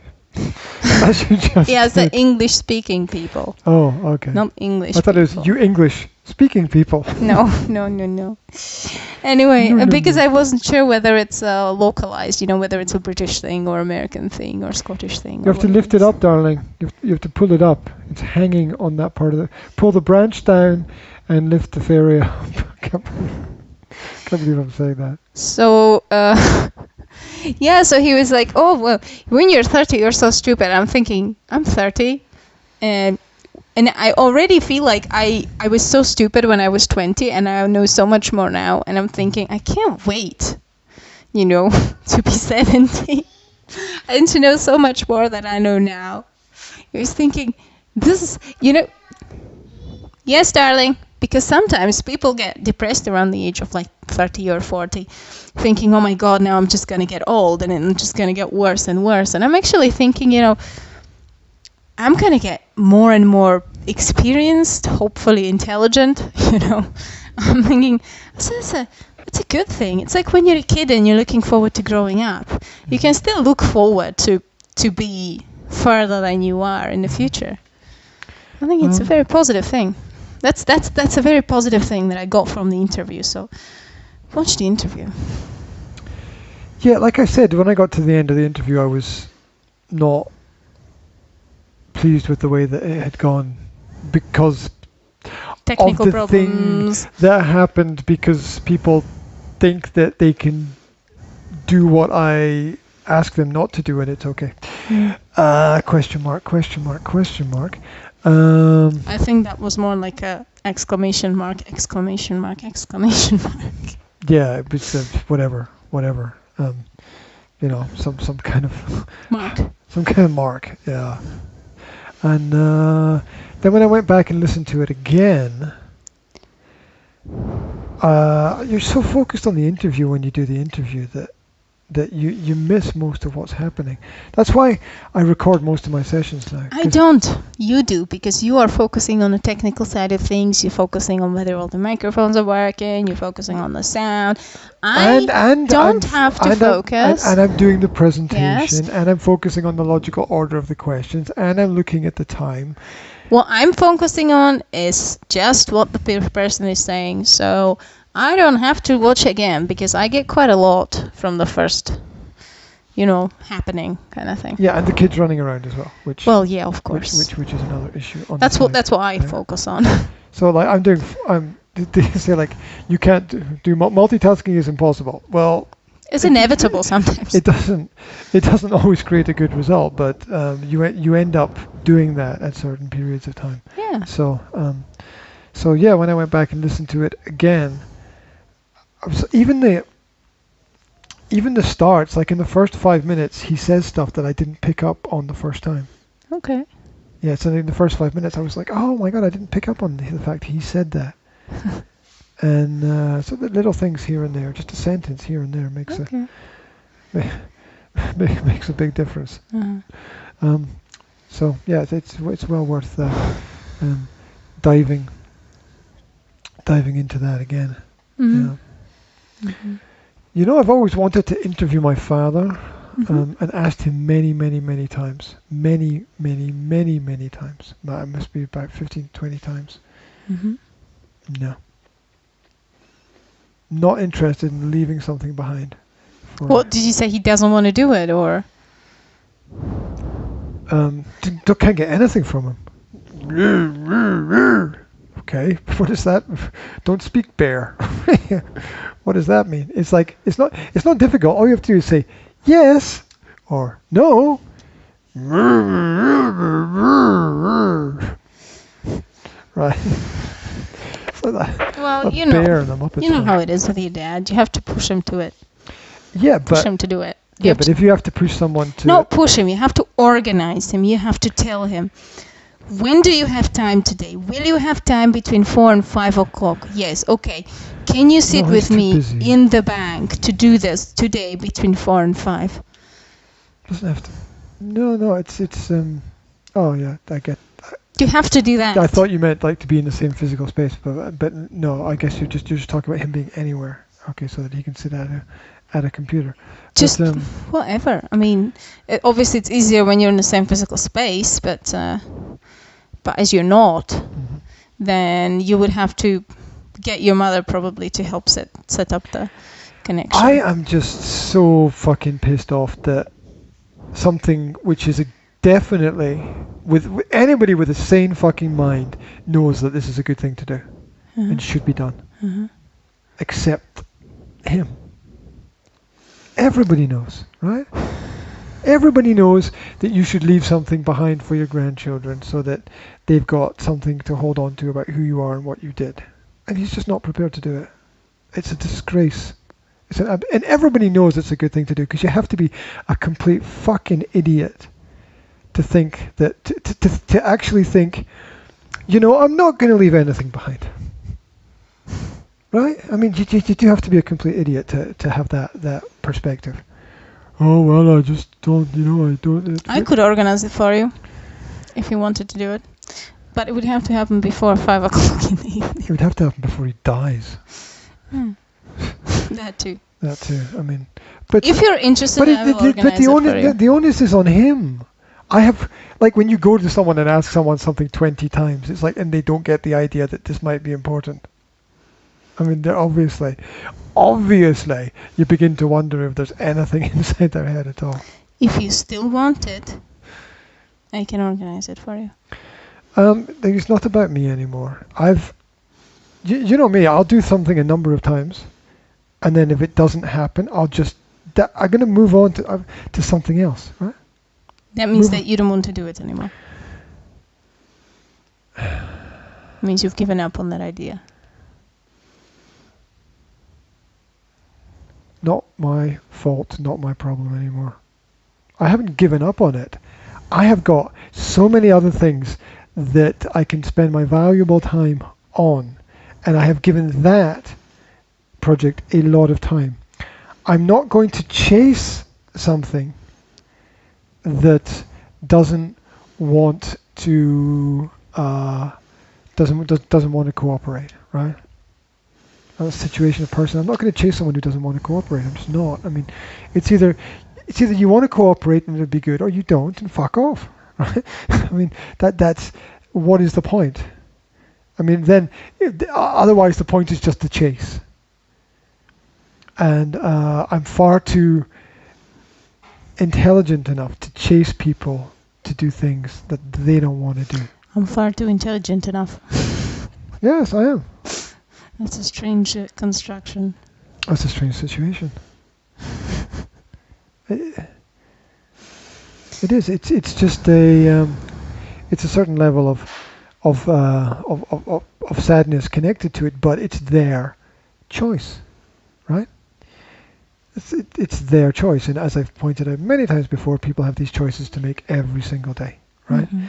As you just Yeah, it's the did. English-speaking people, Oh, okay. not English. I thought it was people. you English-speaking people. No. Anyway, No, because no. I wasn't sure whether it's localized, whether it's a British thing or American thing or Scottish thing. You have to lift it up, darling. You have to pull it up. It's hanging on that part of the... Pull the branch down and lift the fairy up. Can't believe I'm saying that. So, yeah, so he was like, oh, well, when you're 30, you're so stupid. I'm thinking, I'm 30. And I already feel like I was so stupid when I was 20, and I know so much more now. And I'm thinking, I can't wait, to be 70 and to know so much more than I know now. I was thinking, this is, yes, darling, because sometimes people get depressed around the age of like 30 or 40, thinking, oh my God, now I'm just going to get old and I'm just going to get worse and worse. And I'm actually thinking, I'm going to get more and more experienced, hopefully intelligent, I'm thinking, it's a good thing. It's like when you're a kid and you're looking forward to growing up. You can still look forward to be further than you are in the future. I think it's a very positive thing. That's a very positive thing that I got from the interview. So watch the interview. Yeah, like I said, when I got to the end of the interview, I was not pleased with the way that it had gone because Technical of the problems. thing that happened, because people think that they can do what I ask them not to do and it's okay. Question mark. I think that was more like a exclamation mark. Yeah, it was whatever. Some kind of Mark. Some kind of mark, yeah. And then when I went back and listened to it again, you're so focused on the interview when you do the interview that you miss most of what's happening. That's why I record most of my sessions now. I don't. You do, because you are focusing on the technical side of things. You're focusing on whether all the microphones are working. You're focusing on the sound. I don't have to focus. And I'm doing the presentation, Yes. and I'm focusing on the logical order of the questions, and I'm looking at the time. What I'm focusing on is just what the person is saying. So I don't have to watch again, because I get quite a lot from the first, happening kind of thing. Yeah, and the kids running around as well, which Yeah, of course. which is another issue. That's what I focus on. So like they say like you can't do multitasking is impossible. Well, It's inevitable sometimes. it doesn't always create a good result, but you end up doing that at certain periods of time. Yeah. So yeah, when I went back and listened to it again, even the starts, like in the first 5 minutes, he says stuff that I didn't pick up on the first time. Okay. Yeah, so in the first 5 minutes, I was like, oh my God, I didn't pick up on the fact he said that. And so the little things here and there, just a sentence here and there makes makes a big difference. Uh-huh. So yeah, it's well worth diving into that again. Mm-hmm. Yeah. Mm-hmm. I've always wanted to interview my father, Mm-hmm. and asked him many times. Many times. That must be about 15, 20 times. Mm-hmm. No. Not interested in leaving something behind. What did you say? He doesn't want to do it, or? Can't get anything from him. Okay, what is that? Don't speak bear. What does that mean? It's like it's not difficult. All you have to do is say yes or no. Right. So you know, bear the Muppets. you know film. how it is with your dad. You have to push him to it. Yeah, Push but him to do it. yeah, but if you have to push someone to not push him. You have to organize him. You have to tell him, when do you have time today? Will you have time between 4 and 5 o'clock? Yes. Okay. Can you sit No, with he's too me busy. in the bank to do this today between 4 and 5? doesn't have to. No, it's Oh yeah, I get. You have to do that. I thought you meant like to be in the same physical space, but no, I guess you're just talking about him being anywhere. Okay, so that he can sit at a computer. Just But, whatever. I mean, obviously it's easier when you're in the same physical space, but as you're not, mhm. then you would have to get your mother probably to help set up the connection. I am just so fucking pissed off that something which is definitely with anybody with a sane fucking mind knows that this is a good thing to do Uh-huh. and should be done, Uh-huh. except him. Everybody knows, right? Everybody knows that you should leave something behind for your grandchildren so that they've got something to hold on to about who you are and what you did. And he's just not prepared to do it. It's a disgrace. And everybody knows it's a good thing to do, because you have to be a complete fucking idiot to think that, to actually think, I'm not going to leave anything behind. Right? I mean, you do have to be a complete idiot to have that perspective. Oh, well, I just don't, I don't... I could organize it for you if you wanted to do it. But it would have to happen before 5 o'clock in the evening. It would have to happen before he dies. That too. That too. I mean, but If you're interested, I will organize it for you. the onus is on him. I have, like, when you go to someone and ask someone something 20 times, it's like, and they don't get the idea that this might be important. I mean, they're obviously, you begin to wonder if there's anything inside their head at all. If you still want it, I can organize it for you. It's not about me anymore. You know me, I'll do something a number of times, and then if it doesn't happen, I'm going to move on to something else, right? That means that you don't want to do it anymore. It means you've given up on that idea. Not my fault, not my problem anymore. I haven't given up on it. I have got so many other things that I can spend my valuable time on, and I have given that project a lot of time. I'm not going to chase something that doesn't want to doesn't want to cooperate, right? A situation, a person. I'm not going to chase someone who doesn't want to cooperate. I'm just not. I mean, it's either you want to cooperate and it'll be good, or you don't and fuck off, right? I mean, that's what is the point? I mean, then otherwise the point is just to chase. And I'm far too intelligent enough to chase people to do things that they don't want to do. I'm far too intelligent enough. Yes, I am. That's a strange construction. That's a strange situation. It is. It's just it's a certain level of sadness connected to it, but it's their choice, right? It's their choice, and as I've pointed out many times before, people have these choices to make every single day, right? Mm-hmm.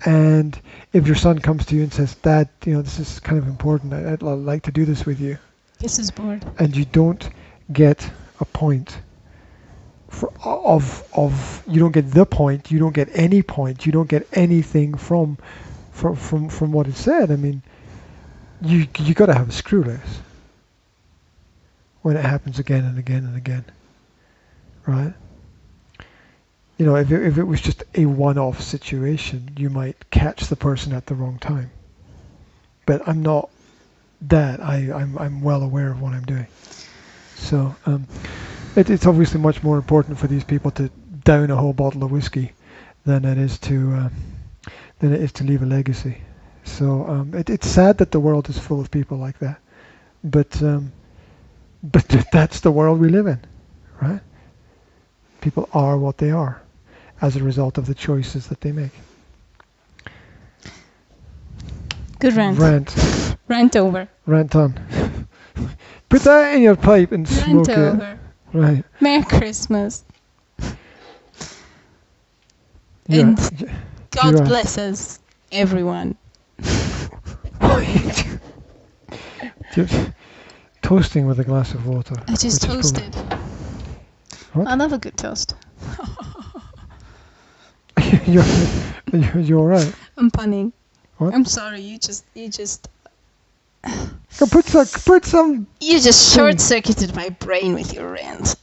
And if your son comes to you and says, "Dad, this is kind of important. I'd like to do this with you," This is bored. and you don't get a point you don't get the point, you don't get any point, you don't get anything from what is said. I mean, you got to have a screw loose when it happens again and again and again, right? If it was just a one-off situation, you might catch the person at the wrong time. But I'm not that. I'm well aware of what I'm doing. So it's obviously much more important for these people to down a whole bottle of whiskey than it is to leave a legacy. So it's sad that the world is full of people like that. But that's the world we live in, right? People are what they are as a result of the choices that they make. Good rant. Rant over. Rant on. Put that in your pipe and smoke Bent it. over. Right. Merry Christmas. Yeah. And God Giraffe. bless us, everyone. Just toasting with a glass of water. I just which is toasted. What? I love a good toast. you're all right. I'm punning. What? I'm sorry. You just Go put some. You just short-circuited my brain with your rant.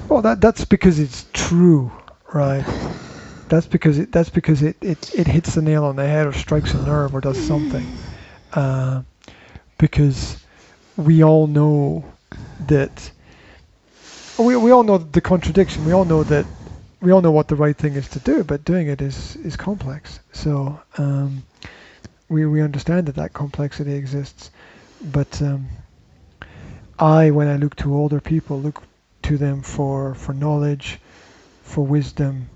Well, that's because it's true, right? That's because it hits the nail on the head or strikes a nerve or does something. Because we all know that. We all know the contradiction. We all know what the right thing is to do, but doing it is complex. So we understand that complexity exists. But when I look to older people, look to them for knowledge, for wisdom,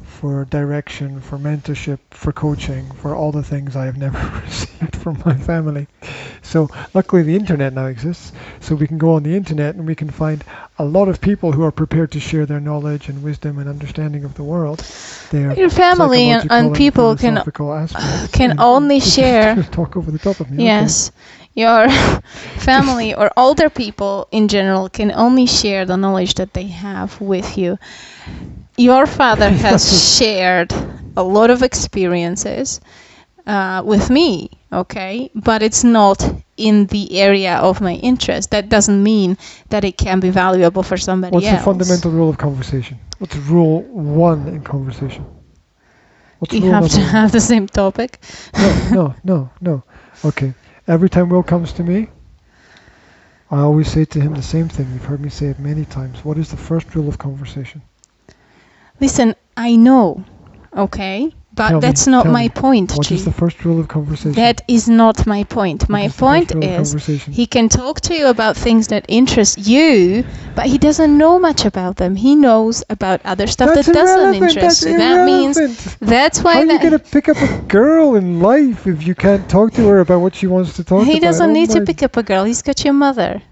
for direction, for mentorship, for coaching, for all the things I have never received from my family. So luckily the internet now exists, so we can go on the internet and we can find a lot of people who are prepared to share their knowledge and wisdom and understanding of the world. Their Your family and people can only share. Talk over the top of me. Yes. Okay. Your family or older people in general can only share the knowledge that they have with you. Your father has shared a lot of experiences with me, okay? But it's not in the area of my interest. That doesn't mean that it can be valuable for somebody else. What's the fundamental rule of conversation? What's rule 1 in conversation? You have to have the same topic. No. Okay. Every time Will comes to me, I always say to him the same thing. You've heard me say it many times. What is the first rule of conversation? Listen, I know, okay? But that's not my point, What is the first rule of conversation? That is not my point. My point is he can talk to you about things that interest you, but he doesn't know much about them. He knows about other stuff that doesn't interest you. That means that's why. How are you going to pick up a girl in life if you can't talk to her about what she wants to talk about? He doesn't need to pick up a girl. He's got your mother.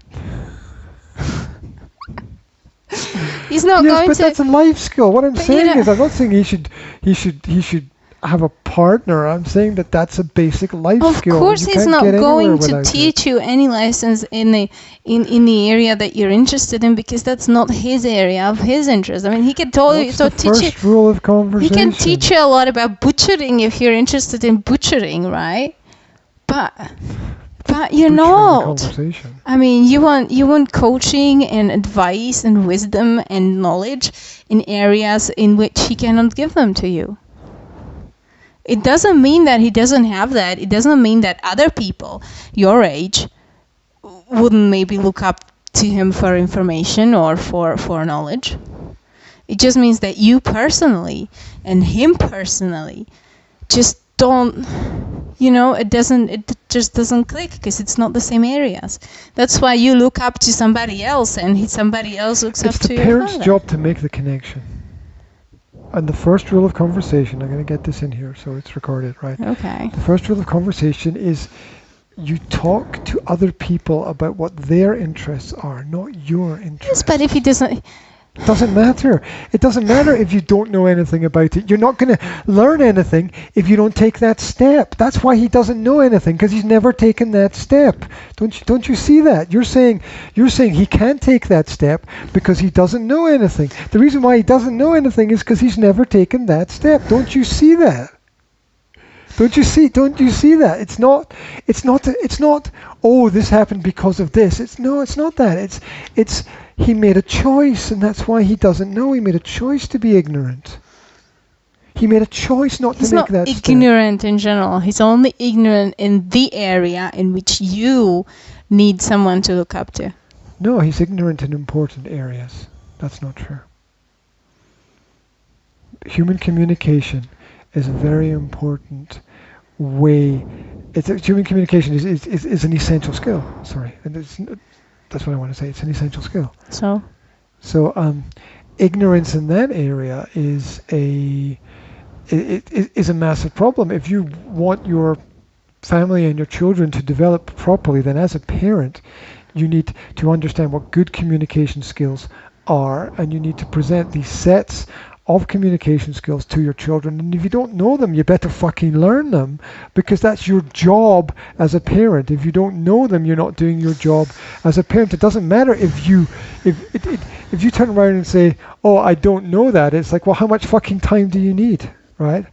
He's not going to. Yes, but that's a life skill. What I'm saying is, I'm not saying he should have a partner. I'm saying that's a basic life skill. Of course, he's not going to teach you any lessons in the area that you're interested in, because that's not his area of his interest. I mean, he can teach you. Rule of conversation. He can teach you a lot about butchering if you're interested in butchering, right? But you're not. I mean, you want coaching and advice and wisdom and knowledge in areas in which he cannot give them to you. It doesn't mean that he doesn't have that. It doesn't mean that other people your age wouldn't maybe look up to him for information or for knowledge. It just means that you personally and him personally just don't, it just doesn't click because it's not the same areas. That's why you look up to somebody else and somebody else looks up to your father. It's the parent's job to make the connection. And the first rule of conversation, I'm going to get this in here so it's recorded, right? Okay. The first rule of conversation is you talk to other people about what their interests are, not your interests. Yes, but if he doesn't... It doesn't matter. It doesn't matter if you don't know anything about it. You're not going to learn anything if you don't take that step. That's why he doesn't know anything, because he's never taken that step. Don't you see that? You're saying he can't take that step because he doesn't know anything. The reason why he doesn't know anything is because he's never taken that step. Don't you see that? Don't you see that? It's not, oh, this happened because of this. It's not that. It's he made a choice, and that's why he doesn't know. He made a choice to be ignorant. He made a choice not to make that step. He's not ignorant in general. He's only ignorant in the area in which you need someone to look up to. No, he's ignorant in important areas. That's not true. Human communication is a very important way. Human communication is an essential skill. Sorry, and that's what I want to say. It's an essential skill. So, ignorance in that area is a massive problem. If you want your family and your children to develop properly, then as a parent, You need to understand what good communication skills are, and you need to present these sets of communication skills to your children. And if you don't know them, you better fucking learn them, because that's your job as a parent. If you don't know them, you're not doing your job as a parent. It doesn't matter if you turn around and say, "Oh, I don't know that." It's like, well, how much fucking time do you need, right?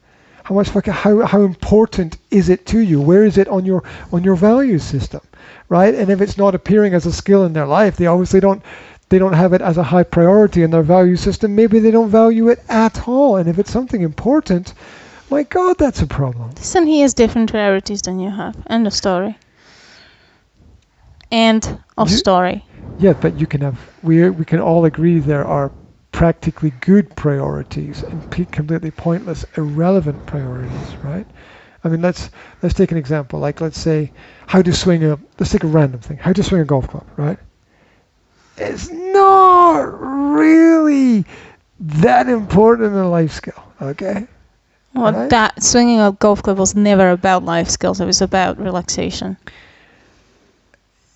How important is it to you? Where is it on your value system, right? And if it's not appearing as a skill in their life, they obviously don't have it as a high priority in their value system. Maybe they don't value it at all. And if it's something important, my God, that's a problem. Listen, he has different priorities than you have. End of story. End of story. Yeah, but you can have. We can all agree there are practically good priorities and completely pointless, irrelevant priorities, right? I mean, let's take an example. Like, let's say, let's take a random thing. How to swing a golf club, right? It's not really that important a life skill, okay? Well, right? That swinging a golf club was never about life skills. It was about relaxation.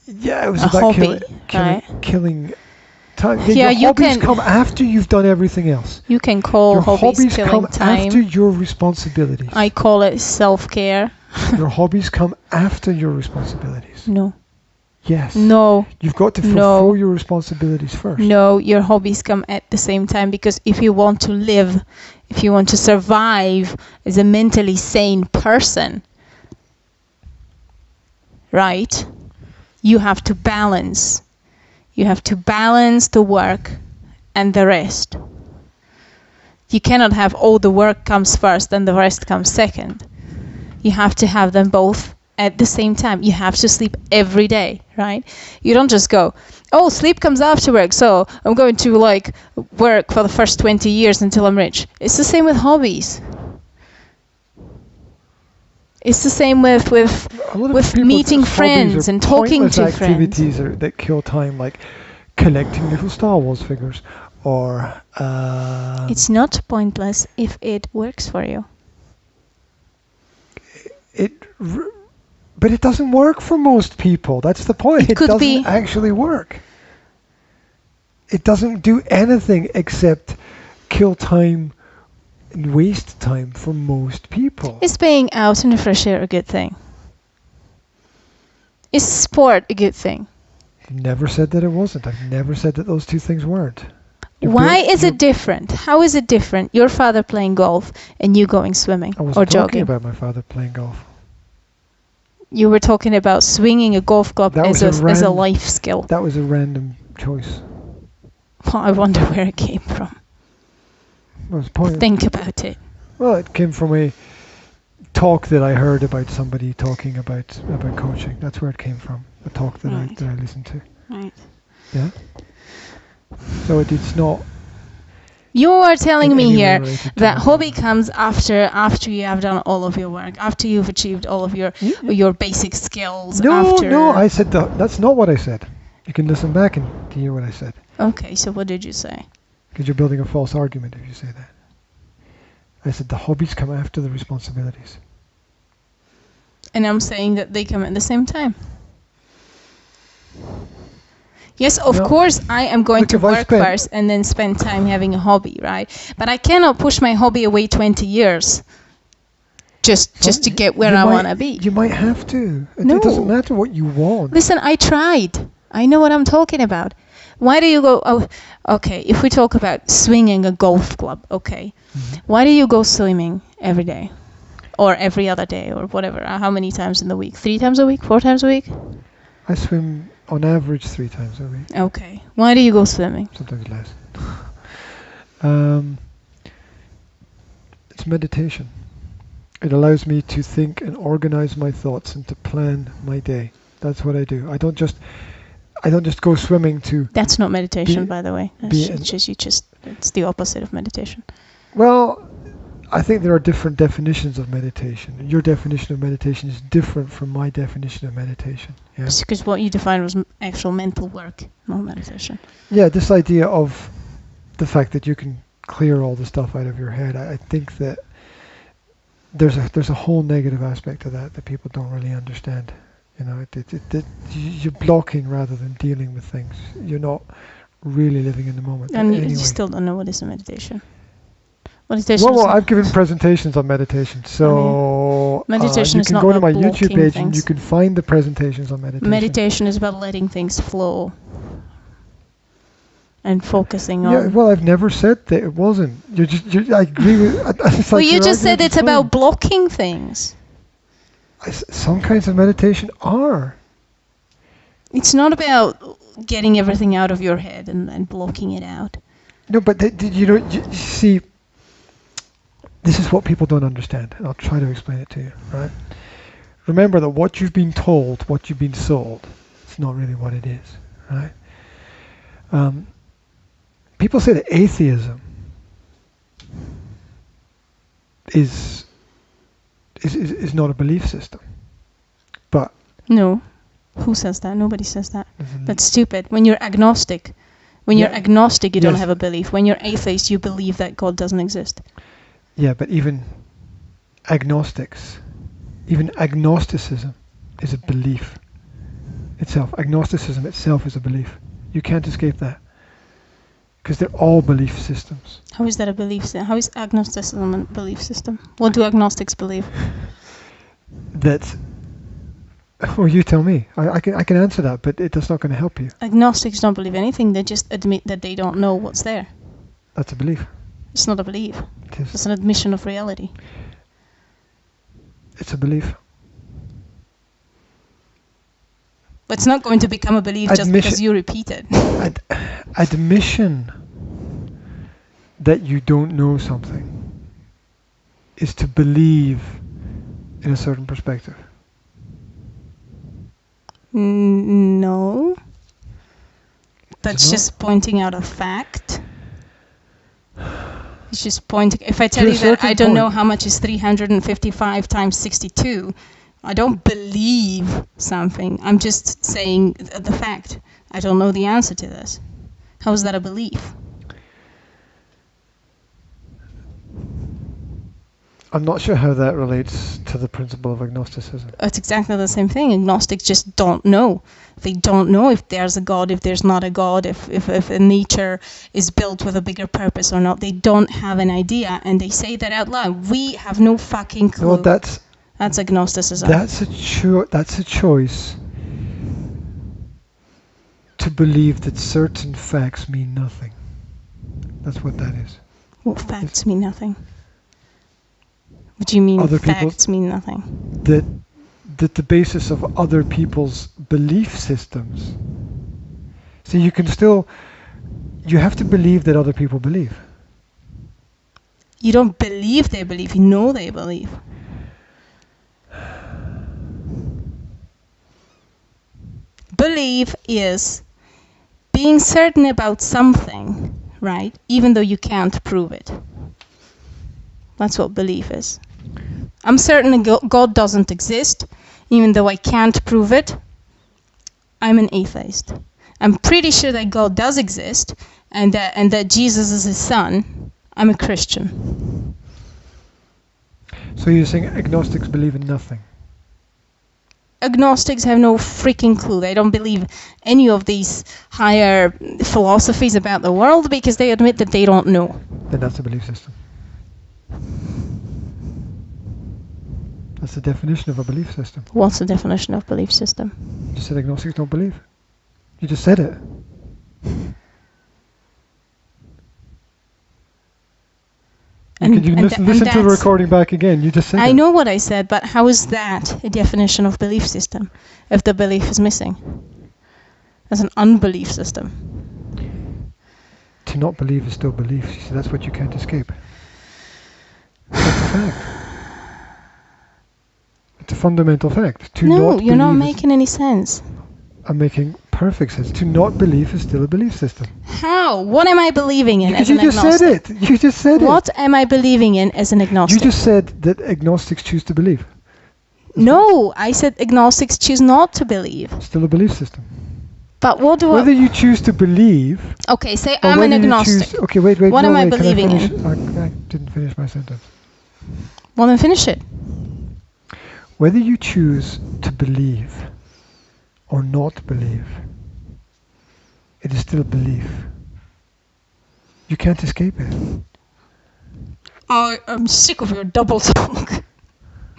Yeah, it was a about hobby, killing time. Yeah, your hobbies come after you've done everything else. You can call your hobbies killing come time. after your responsibilities. I call it self-care. Your hobbies come after your responsibilities. No. Yes. No. You've got to fulfill your responsibilities first. No, your hobbies come at the same time, because if you want to live, if you want to survive as a mentally sane person, right, you have to balance. You have to balance the work and the rest. You cannot have, the work comes first and the rest comes second. You have to have them both at the same time. You have to sleep every day, right? You don't just go, sleep comes after work, so I'm going to work for the first 20 years until I'm rich. It's the same with hobbies. It's the same with meeting friends and talking to friends. Activities that kill time, like collecting little Star Wars figures, or it's not pointless if it works for you. But it doesn't work for most people. That's the point. It doesn't actually work. It doesn't do anything except kill time and waste time for most people. Is being out in the fresh air a good thing? Is sport a good thing? I've never said that it wasn't. I've never said that those two things weren't. Why is it different? How is it different? Your father playing golf and you going swimming or jogging? I wasn't talking about my father playing golf. You were talking about swinging a golf club as a life skill. That was a random choice. Well, I wonder where it came from. Think about it. Well, it came from a talk that I heard about somebody talking about coaching. That's where it came from. A talk that I listened to. Right. Yeah. So it's not. You are telling me here that hobby comes after you have done all of your work, after you've achieved all of your basic skills. No, I said that's not what I said. You can listen back and hear what I said. Okay, so what did you say? Because you're building a false argument if you say that. I said the hobbies come after the responsibilities. And I'm saying that they come at the same time. Yes, of course, I am going to work first and then spend time having a hobby, right? But I cannot push my hobby away 20 years just to get where I want to be. You might have to. It doesn't matter what you want. Listen, I tried. I know what I'm talking about. Why do you go... okay, if we talk about swinging a golf club, okay. Mm-hmm. Why do you go swimming every day? Or every other day, or whatever? How many times in the week? 3 times a week? 4 times a week? I swim on average 3 times a week. Okay. Why do you go swimming? Sometimes less. It's meditation. It allows me to think and organize my thoughts and to plan my day. That's what I do. I don't just go swimming to... That's not meditation, by the way. It's the opposite of meditation. Well, I think there are different definitions of meditation. Your definition of meditation is different from my definition of meditation. Yeah? Because what you defined was actual mental work, not meditation. Yeah, this idea of the fact that you can clear all the stuff out of your head. I think that there's a whole negative aspect to that people don't really understand. You know, you're blocking rather than dealing with things. You're not really living in the moment. And anyway. you still don't know what is a meditation. Well, I've given presentations on meditation, so meditation is you not can go to my about YouTube blocking page things. and you can find the presentations on meditation. Meditation is about letting things flow and focusing on. Yeah, well, I've never said that it wasn't. I agree with. It's Well, like you your just said argument's it's about fine. blocking things. Some kinds of meditation are. It's not about getting everything out of your head and blocking it out. No, but you see, this is what people don't understand, and I'll try to explain it to you, right? Remember that what you've been told, what you've been sold, it's not really what it is, right? People say that atheism is not a belief system, but No. Who says that? Nobody says that. That's stupid. When you're agnostic, you don't have a belief. When you're atheist, you believe that God doesn't exist. Yeah, but even agnosticism is a belief itself. Agnosticism itself is a belief. You can't escape that. Because they're all belief systems. How is that a belief system? How is agnosticism a belief system? What do agnostics believe? That, well, you tell me. I can answer that, but that's not going to help you. Agnostics don't believe anything. They just admit that they don't know what's there. That's a belief. It's not a belief. It is. It's an admission of reality. It's a belief. But it's not going to become a belief just because you repeat it. Admission that you don't know something is to believe in a certain perspective. No. That's just pointing out a fact. It's just pointing. If I tell you that I don't know how much is 355 times 62, I don't believe something. I'm just saying the fact. I don't know the answer to this. How is that a belief? I'm not sure how that relates to the principle of agnosticism. It's exactly the same thing. Agnostics just don't know. They don't know if there's a God, if there's not a God, if nature is built with a bigger purpose or not. They don't have an idea, and they say that out loud. We have no fucking clue. Well, that's agnosticism. That's a choice to believe that certain facts mean nothing. That's what that is. What facts mean nothing? What do you mean facts mean nothing? That the basis of other people's belief systems. So you have to believe that other people believe. You don't believe they believe, you know they believe. Belief is being certain about something, right? Even though you can't prove it. That's what belief is. I'm certain God doesn't exist, even though I can't prove it. I'm an atheist. I'm pretty sure that God does exist, and that Jesus is his son. I'm a Christian. So you're saying agnostics believe in nothing? Agnostics have no freaking clue. They don't believe any of these higher philosophies about the world because they admit that they don't know. Then that's a belief system. That's the definition of a belief system. What's the definition of belief system? You said agnostics don't believe. You just said it. You can listen to the recording back again. You just said it. I know what I said, but how is that a definition of belief system if the belief is missing? As an unbelief system. To not believe is still belief. You see, that's what you can't escape. That's a fact. It's a fundamental fact. No, you're not making any sense. I'm making perfect sense. To not believe is still a belief system. How? What am I believing in as an agnostic? You just said it. What am I believing in as an agnostic? You just said that agnostics choose to believe. No, I said agnostics choose not to believe. Still a belief system. But what Whether you choose to believe... Okay, say I'm an agnostic. Okay, wait. What am I believing in? I didn't finish my sentence. Well, then finish it. Whether you choose to believe or not believe, it is still belief. You can't escape it. I'm sick of your double talk.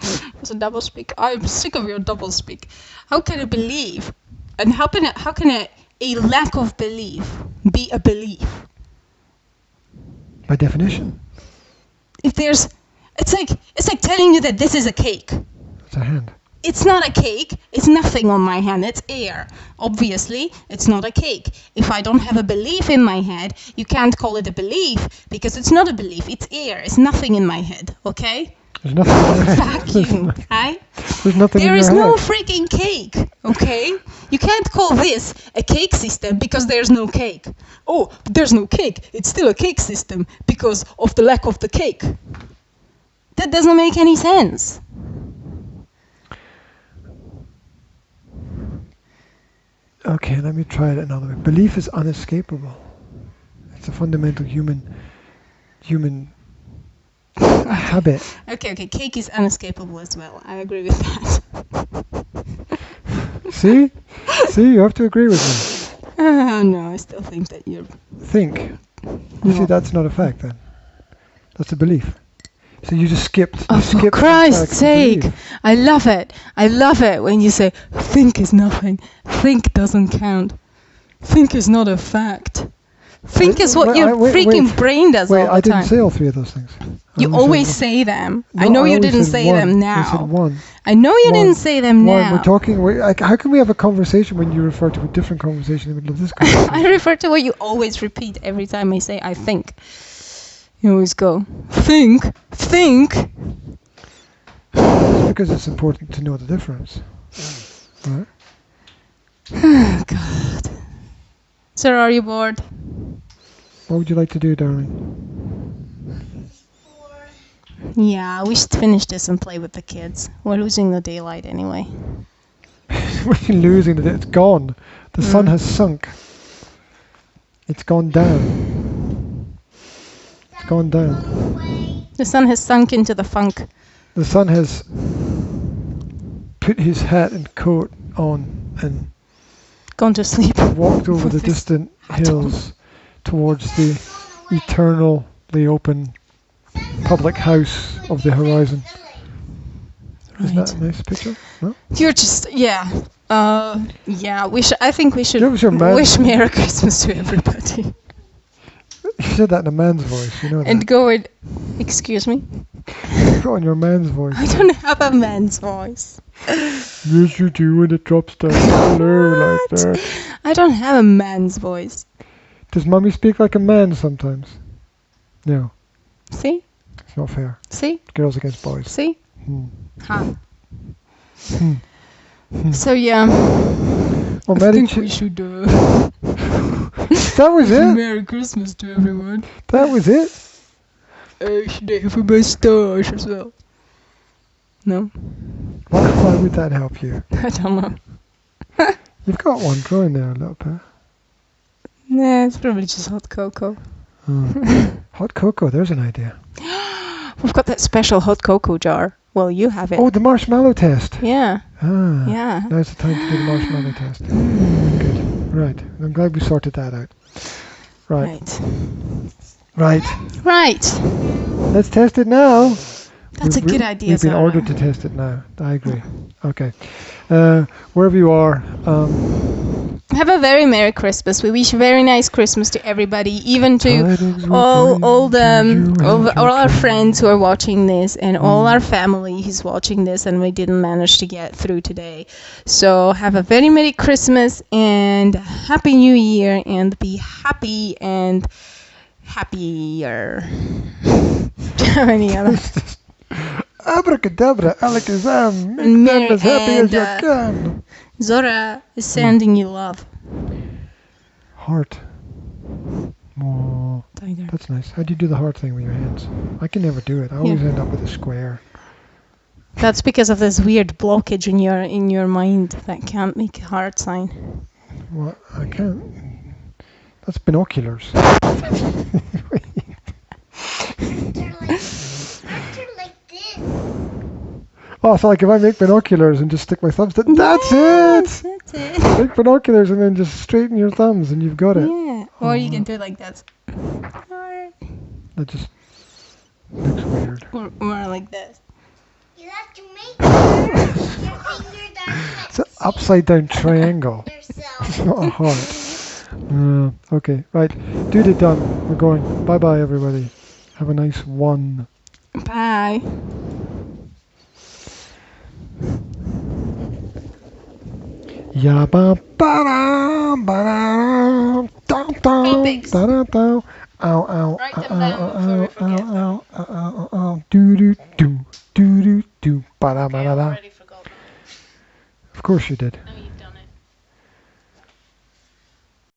It's a double speak. I'm sick of your double speak. How can a belief, and how can a lack of belief be a belief? By definition. If there's, it's like telling you that this is a cake. It's a hand. It's not a cake. It's nothing on my hand. It's air. Obviously, it's not a cake. If I don't have a belief in my head, you can't call it a belief because it's not a belief. It's air. It's nothing in my head. Okay? There's nothing in your head. Vacuum. Right? There's nothing in There your is head. no freaking cake. Okay? You can't call this a cake system because there's no cake. Oh, there's no cake. It's still a cake system because of the lack of the cake. That doesn't make any sense. Okay, let me try it another way. Belief is unescapable. It's a fundamental human habit. Okay, cake is unescapable as well. I agree with that. See, you have to agree with me. No, I still think that you're... Think. You see, that's not a fact then. That's a belief. So you just skipped. Oh, for Christ's sake! I love it. I love it when you say, think is nothing. Think doesn't count. Think is not a fact. Think is what your freaking brain does all the time. I didn't say all three of those things. You always say them. I know you didn't say them now. I said one. I know you didn't say them now. We're talking. How can we have a conversation when you refer to a different conversation in the middle of this conversation? I refer to what you always repeat every time I say I think. You always go, think. It's because it's important to know the difference. Right? Oh, God. Sir, are you bored? What would you like to do, darling? Yeah, we should finish this and play with the kids. We're losing the daylight anyway. We're losing it. It's gone. The sun has sunk. It's gone down. It's gone down. The sun has sunk into the funk. The sun has put his hat and coat on and gone to sleep. Walked over the distant hills towards the eternally open public house of the horizon. Right. Isn't that a nice picture? No? You're just, yeah. I think we should wish Merry Christmas to everybody. You said that in a man's voice, you know that. And go in, excuse me? Go on your man's voice. I don't have a man's voice. Yes, you do when it drops down low like that. I don't have a man's voice. Does Mummy speak like a man sometimes? No. See? It's not fair. See? Girls against boys. See? Ha. So yeah. Well, I think we should that was it? Merry Christmas to everyone. That was it? Should I have a moustache as well? No? Why would that help you? I don't know. You've got one growing there a little bit. Nah, it's probably just hot cocoa. Hot cocoa, there's an idea. We've got that special hot cocoa jar. Well, you have it. Oh, the marshmallow test. Yeah. Yeah. Now's the time to do the marshmallow test. Good. Right. I'm glad we sorted that out. Right. Let's test it now. That's a good idea, We've been ordered to test it now. I agree. Okay. Wherever you are, have a very Merry Christmas. We wish a very nice Christmas to everybody, even to all our friends who are watching this and all our family who's watching this and we didn't manage to get through today. So have a very Merry Christmas and Happy New Year and be happy and happier. Do you have any other? Abracadabra, alakazam, make them as happy as you can. Zora is sending you love. Heart. Oh, that's nice. How do you do the heart thing with your hands? I can never do it. I always end up with a square. That's because of this weird blockage in your mind that can't make a heart sign. Well, I can't. That's binoculars. Oh, so like if I make binoculars and just stick my thumbs, that's Yes, it. That's it. Make binoculars and then just straighten your thumbs and you've got it. Yeah. Or you can do it like that. Or, That just looks weird. or like this. You have to make your finger down. It's an upside down triangle. Yourself. It's not a heart. Okay, right. Duty done. We're going. Bye bye, everybody. Have a nice one. Bye. Ya ba ba da ba da da da Topics. da da da. Ow ow. Write them ow, down ow, before we ow, forget them. ow, ow, ow, ow. Do do do do do do. Ba da ba Okay, da I da. already forgot. Of course you did.